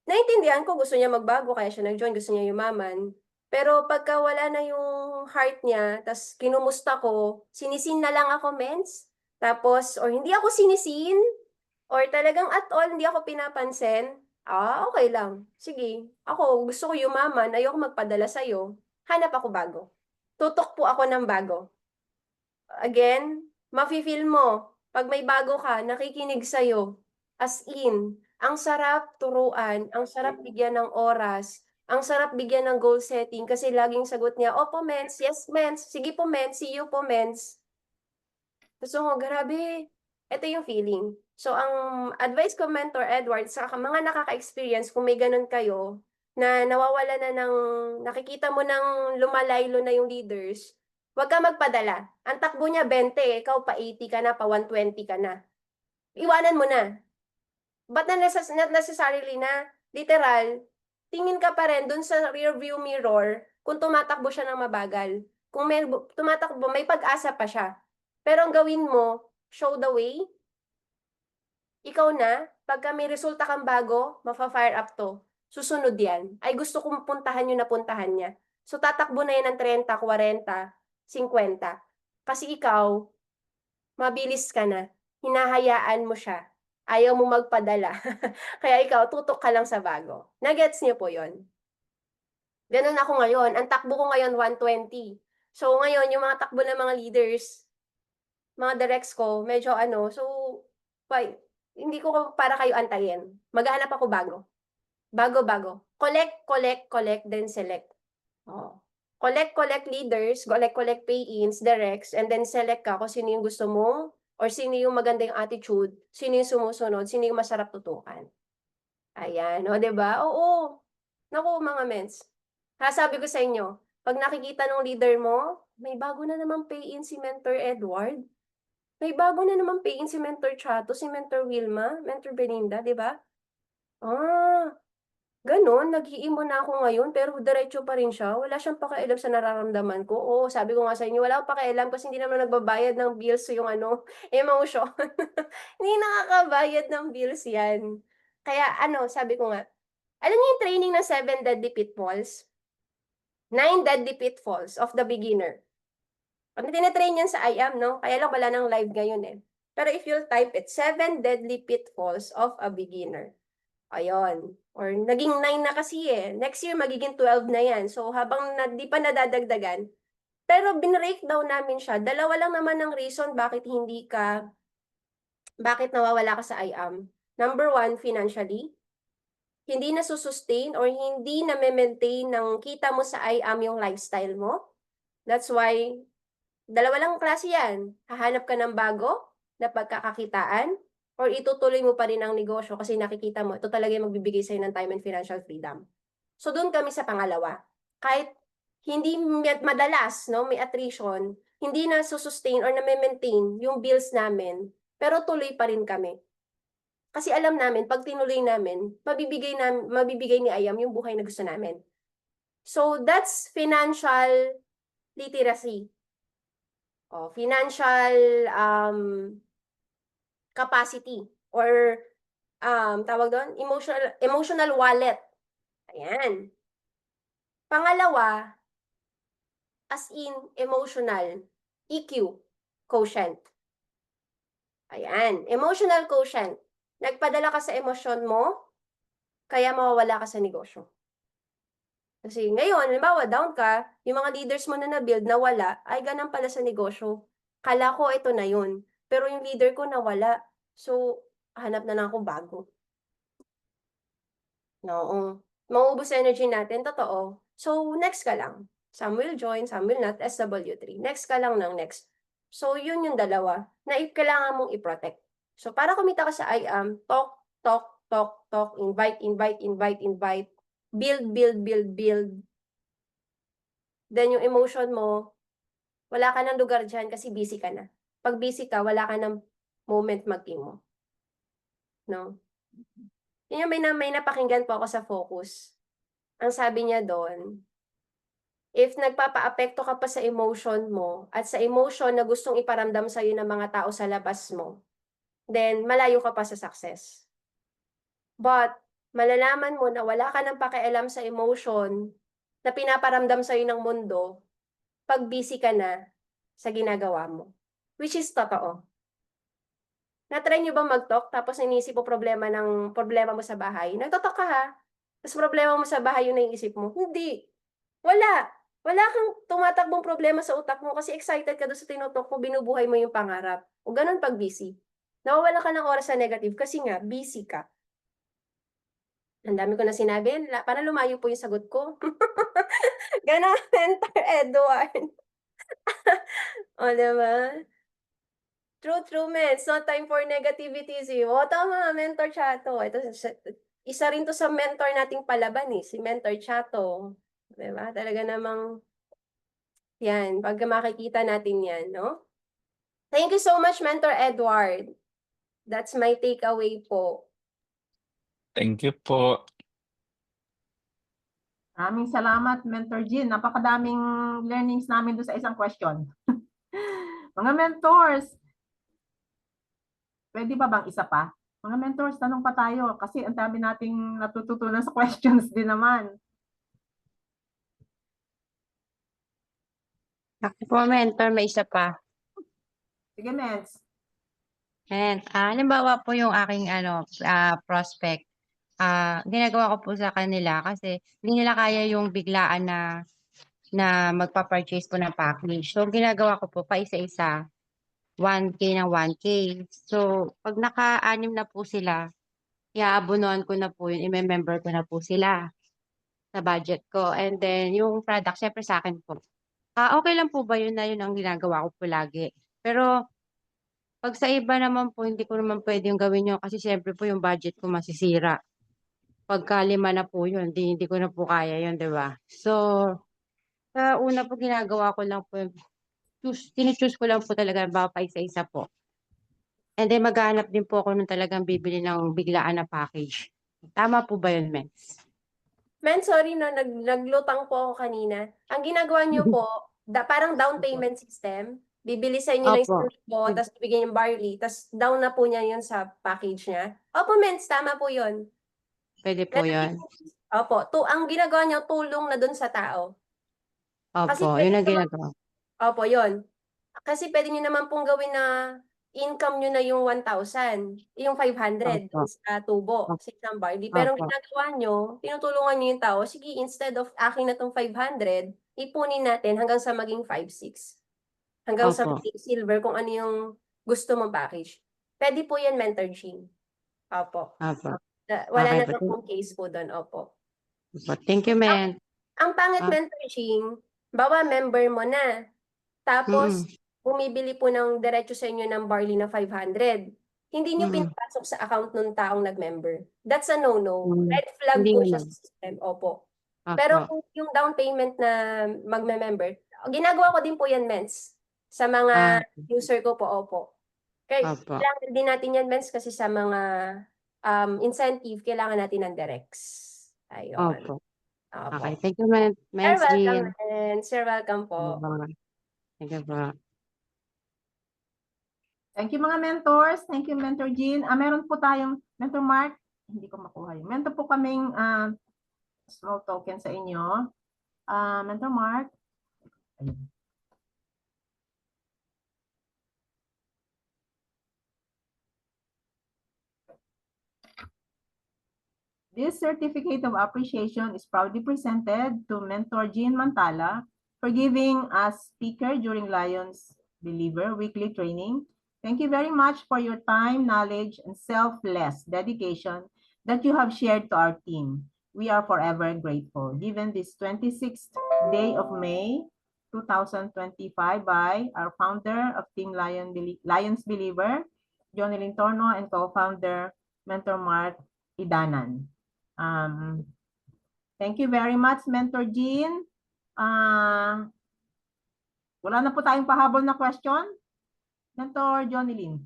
naintindihan ko, gusto niya magbago, kaya siya nag-join, gusto niya yumaman. Pero pagka wala na yung heart niya, tas kinumusta ko, sinisin na lang ako, Mens. Tapos, or hindi ako sinisin, or talagang at all, hindi ako pinapansin, okay lang. Sige, ako, gusto ko yumaman, ayoko magpadala sa'yo. Hanap ako bago. Tutok po ako ng bago. Again, mafe-feel mo, pag may bago ka, nakikinig sa'yo. As in, ang sarap turuan, ang sarap bigyan ng oras, ang sarap bigyan ng goal setting kasi laging sagot niya, opo, Mens, yes, Mens, sige po, Mens, see you po, Mens. Gusto ko, grabe, ito yung feeling. So, ang advice ko, Mentor Edward, sa mga nakaka-experience, kung may ganun kayo, na nawawala na ng, nakikita mo ng lumalaylo na yung leaders, huwag ka magpadala. Ang takbo niya 20, ikaw pa 80 ka na, pa 120 ka na. Iwanan mo na. But not necessarily na, literal, tingin ka pa rin dun sa rear view mirror kung tumatakbo siya ng mabagal. Kung may tumatakbo, may pag-asa pa siya. Pero ang gawin mo, show the way. Ikaw na, pagka may resulta kang bago, mafa-fire up to. Susunod yan. Ay gusto kong puntahan yung napuntahan niya. So tatakbo na yan ng 30, 40, 50. Kasi ikaw, mabilis ka na. Hinahayaan mo siya. Ayaw mo magpadala. Kaya ikaw, tutok ka lang sa bago. Nagets niyo po yon. Ganun ako ngayon. Ang takbo ko ngayon, 120. So ngayon, yung mga takbo ng mga leaders, mga directs ko, medyo so, hindi ko para kayo antayin. Maghahanap ako bago. Bago. Collect, then select. Oh. Collect leaders, collect pay-ins, directs, and then select ka kung sino yung gusto mo, or sino yung maganda yung attitude, sino yung sumusunod, sino yung masarap tutukan. Ayan, o, diba? Oo. Naku, mga mens. Sabi ko sa inyo, pag nakikita ng leader mo, may bago na naman pay-in si Mentor Edward. May bago na naman pay-in si Mentor Chato, si Mentor Wilma, Mentor Belinda, di ba? Ganon, nag-iimo na ako ngayon, pero diretso pa rin siya. Wala siyang pakialam sa nararamdaman ko. Oo, sabi ko nga sa inyo, wala akong pakialam kasi hindi naman nagbabayad ng bills yung emotion. Hindi nakakabayad ng bills yan. Kaya sabi ko nga, alam niyo yung training ng 7 deadly pitfalls? 9 deadly pitfalls of the beginner. Pag tinatrain yan sa IAM, no? Kaya lang wala nang live ngayon eh. Pero if you'll type it, 7 deadly pitfalls of a beginner. Ayun. Or naging 9 na kasi eh. Next year, magiging 12 na yan. So, habang di pa nadadagdagan, pero binreakdown namin siya. Dalawa lang naman ang reason bakit nawawala ka sa IAM. Number 1, financially. Hindi na sustain or hindi na maintain ng kita mo sa IAM yung lifestyle mo. That's why, dalawa lang klase yan. Hahanap ka ng bago na pagkakakitaan, or itutuloy mo pa rin ang negosyo kasi nakikita mo, ito talaga yung magbibigay sa'yo ng time and financial freedom. So, doon kami sa pangalawa. Kahit hindi madalas, no, may attrition, hindi na sustain or na maintain yung bills namin, pero tuloy pa rin kami. Kasi alam namin, pag tinuloy namin, mabibigay ni IAM yung buhay na gusto namin. So, that's financial literacy. Financial capacity or tawag doon, emotional wallet. Ayan. Pangalawa, as in emotional EQ quotient. Ayan, emotional quotient. Nagpadala ka sa emosyon mo, kaya mawawala ka sa negosyo. Kasi ngayon, halimbawa, down ka, yung mga leaders mo na na-build na wala, ay ganun pala sa negosyo. Kala ko ito na yun. Pero yung leader ko nawala. So, hanap na lang ako bago. No. Mauubos energy natin, totoo. So, next ka lang. Some will join, some will not, SW3. Next ka lang ng next. So, yun yung dalawa na kailangan mong i-protect. So, para kumita ka sa IAM, talk, talk, talk, talk, invite, invite, invite, invite, build, build, build, build. Then yung emotion mo, wala ka ng lugar dyan kasi busy ka na. Pag busy ka, wala ka ng moment mag-team mo. No? Yun yung may napakinggan po ako sa Focus. Ang sabi niya doon, if nagpapa-apekto ka pa sa emotion mo at sa emotion na gustong iparamdam sa'yo ng mga tao sa labas mo, then malayo ka pa sa success. But, malalaman mo na wala ka ng pakialam sa emotion na pinaparamdam sa'yo ng mundo pag busy ka na sa ginagawa mo. Which is totoo. Na-try nyo ba mag-talk tapos iniisip mo problema mo sa bahay? Nagtotalk ka ha? Tapos problema mo sa bahay yung naiisip mo? Hindi. Wala. Wala kang tumatakbong problema sa utak mo kasi excited ka doon sa tinutok mo, binubuhay mo yung pangarap. O ganun pag busy. Nawawala ka ng oras sa negative kasi nga, busy ka. Ang dami ko na sinabi. Para lumayo po yung sagot ko. Ganon, Mentor Edward. O, diba? True, men. It's not time for negativity. O, tama, Mentor Chato. Ito, isa rin to sa mentor nating palaban si Mentor Chato. Diba? Talaga namang, yan, pag makikita natin yan, no? Thank you so much, Mentor Edward. That's my takeaway po. Thank you po. Maraming salamat, Mentor Jean. Napakadaming learnings namin doon sa isang question. Mga mentors, pwede ba bang isa pa? Mga mentors, tanong pa tayo kasi ang dami nating natututunan sa questions din naman. Ako po, mentor, may isa pa. Sige, Mens. And, halimbawa po yung aking prospect. Ginagawa ko po sa kanila kasi hindi nila kaya yung biglaan na magpa-purchase po ng package. So, ginagawa ko po pa isa-isa, 1K ng 1K. So, pag naka-anim na po sila, iaabunuan ko na po yun, i-member ko na po sila sa budget ko. And then, yung product, syempre sa akin po. Okay lang po ba yun na yun ang ginagawa ko po lagi? Pero, pag sa iba naman po, hindi ko naman pwedeng gawin yun kasi syempre po yung budget ko masisira. Pagka 5 na po yun, hindi ko na po kaya yun, di ba? So, sa una po ginagawa ko lang po, tinichoose ko lang po talaga pa isa-isa po. And then maghahanap din po ako nung talagang bibili ng biglaan na package. Tama po ba yun, Mens? Men, sorry na naglutang po ako kanina. Ang ginagawa niyo po, parang down payment system. Bibili sa inyo ng Opo. 1,000, tapos bibigyan yung barley, tapos down na po niya yun sa package niya. Opo, Mens, tama po yun. Pwede po yun. Opo, ang ginagawa niya, tulong na dun sa tao. Kasi Opo, pwede yun ang naman- ginagawa. Opo, yun. Kasi pwede niyo naman pong gawin na income nyo na yung 1,000, yung 500 Opo. sa tubo, sa isang barley. Pero ang Opo. ginagawa nyo, tinutulungan nyo yung tao, sige, instead of akin na tong 500, ipunin natin hanggang sa maging 5,600. Hanggang sa Opo. maging silver, kung ano yung gusto mong package. Pwede po yan, Mentor Jean. Opo. Opo. Wala Okay, na pong case po doon. Opo. Opo. Thank you, Men. Ang pangit, Mentor Jean, bawa member mo na. Tapos, bumibili po ng diretso sa inyo ng barley na 500. Hindi nyo pinapasok sa account ng taong nag-member. That's a no-no. Red flag Hindi po siya naman. sa system. Opo. Opo. Pero kung yung down payment na magme-member, ginagawa ko din po yan, Mens. Sa mga user ko po, opo. Kaya Opo. kailangan din natin yan, Mens, kasi sa mga incentive, kailangan natin ng directs. Ayun. Opo. Opo. Okay, thank you, Mens. You're welcome, Jean. Mens. You're welcome po. Thank you po. Thank you mga mentors. Thank you, Mentor Jean. Meron po tayong, Mentor Mark, hindi ko makuha yun. Meron po kaming small token sa inyo. Mentor Mark. Ayun. This certificate of appreciation is proudly presented to Mentor Jean Mantala for giving us speaker during Lions Believer weekly training. Thank you very much for your time, knowledge, and selfless dedication that you have shared to our team. we are forever grateful. Given this 26th day of May 2025 by our founder of Team Lions Believer, Jonelyn Torno, and co-founder Mentor Mark Idanan. Thank you very much, Mentor Jean. Wala na po tayong pahabol na question. Mentor Jonelyn.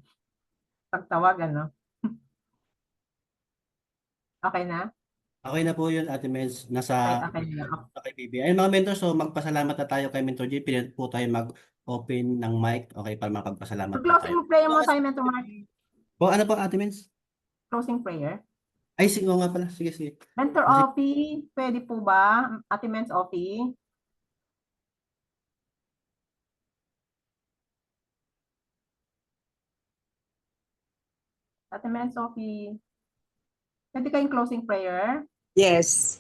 Pagtawagan, no? Okay na? Okay na po yun, Ate Mens. Okay, Nasa okay na. kay BB. Ayun mga mentor, so magpasalamat na tayo kay Mentor G. Pilihan po tayo mag-open ng mic, okay, para makapagpasalamat So, po tayo. closing prayer mo tayo, Mentor Mark. Po, ano po, Ate Mens? Closing prayer. Ay, sige nga pala. Sige, sige. Mentor Opi, pwede po ba? Ate Mens Opi. Ate Mens Opi. Pwede kayong closing prayer? Yes.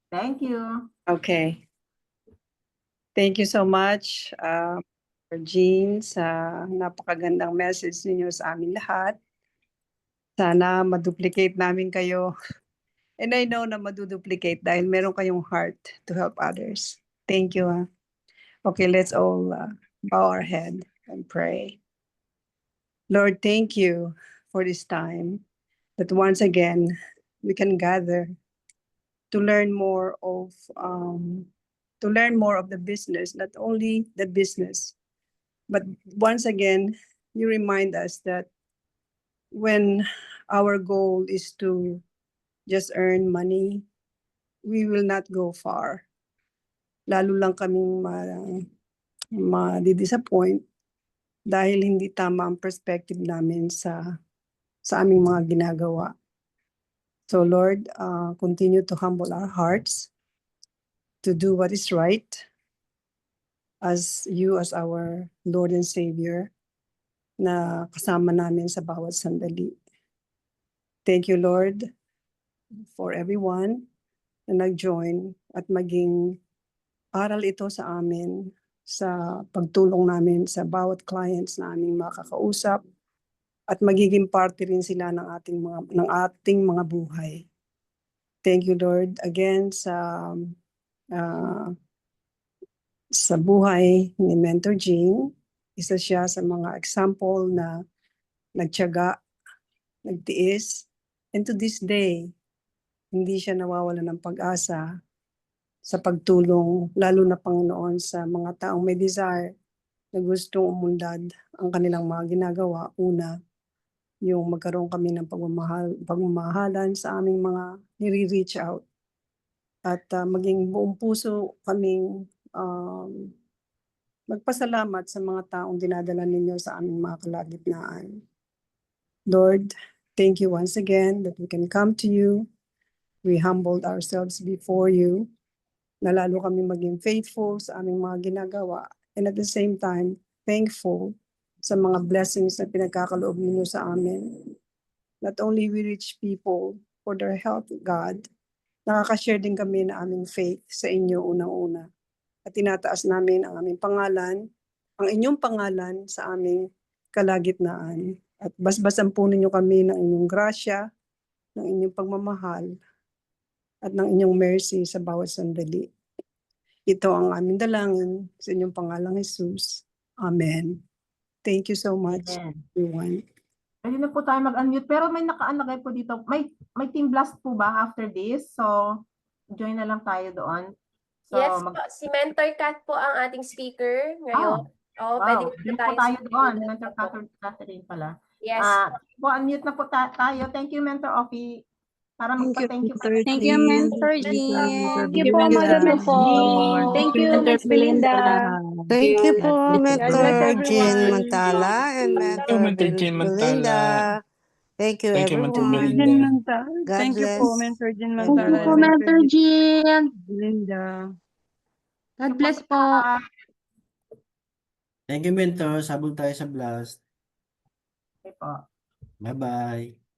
Thank you. Okay. Thank you so much, Jean, sa napakagandang message ninyo sa amin lahat. Sana maduplicate namin kayo. And I know na maduduplicate dahil meron kayong heart to help others. Thank you. Okay, let's all bow our head and pray. Lord, thank you for this time that once again we can gather to learn more of the business, not only the business, but once again, you remind us that when our goal is to just earn money, we will not go far. Lalo lang kaming ma-disappoint dahil hindi tama ang perspective namin sa aming mga ginagawa. So Lord, continue to humble our hearts to do what is right as you as our Lord and Savior na kasama namin sa bawat sandali. Thank you, Lord, for everyone na nag-join at maging aral ito sa amin sa pagtulong namin sa bawat clients na aming makakausap at magiging parte rin sila ng ating mga buhay. Thank you, Lord, again sa buhay ni Mentor Jean. Isa siya sa mga example na nagtiyaga, nagtiis, and to this day, hindi siya nawawala ng pag-asa sa pagtulong, lalo na Panginoon, sa mga taong may desire na gustong umundad ang kanilang mga ginagawa. Una, yung magkaroon kami ng pagmamahalan sa aming mga nire-reach out. At maging buong puso kaming magpasalamat sa mga taong dinadala ninyo sa aming mga kalagitnaan. Lord, thank you once again that we can come to you. We humbled ourselves before you, na lalo kami maging faithful sa aming mga ginagawa, and at the same time, thankful sa mga blessings na pinagkakaloob ninyo sa amin. Not only we reach people for their help, God, nakaka-share din kami na aming faith sa inyo unang-una. At tinataas namin ang aming pangalan, ang inyong pangalan sa aming kalagitnaan. At basbasan po ninyo kami ng inyong grasya, ng inyong pagmamahal, at ng inyong mercy sa bawat sandali. Ito ang aming dalangin sa inyong pangalang Jesus. Amen. Thank you so much, Amen. everyone. Pwede na po tayo mag-unmute. Pero may naka-unlagay po dito. May team blast po ba after this? So, join na lang tayo doon. So, Yes po, si Mentor Kat po ang ating speaker ngayon. wow. Pwede Join na po tayo doon. sumunod Mentor po. Catherine pala. Yes. Po, unmute na po tayo. Thank you, Mentor Opi. Para magpa-thank you. Thank you, Mentor Jean. Thank you po, Madam po. Thank you, Ms. Belinda. Thank you po, God bless Mentor everyone. Jean Mantala and Mentor Mentor Jean Belinda. Thank you, Thank you, Mentor everyone. Belinda. God Thank you po, bless. Mentor Jean Thank Mantala. you po, and Mentor Jean. Belinda. God bless po. Thank you, Mentor. Sabon tayo sa blast. Okay po. Bye-bye.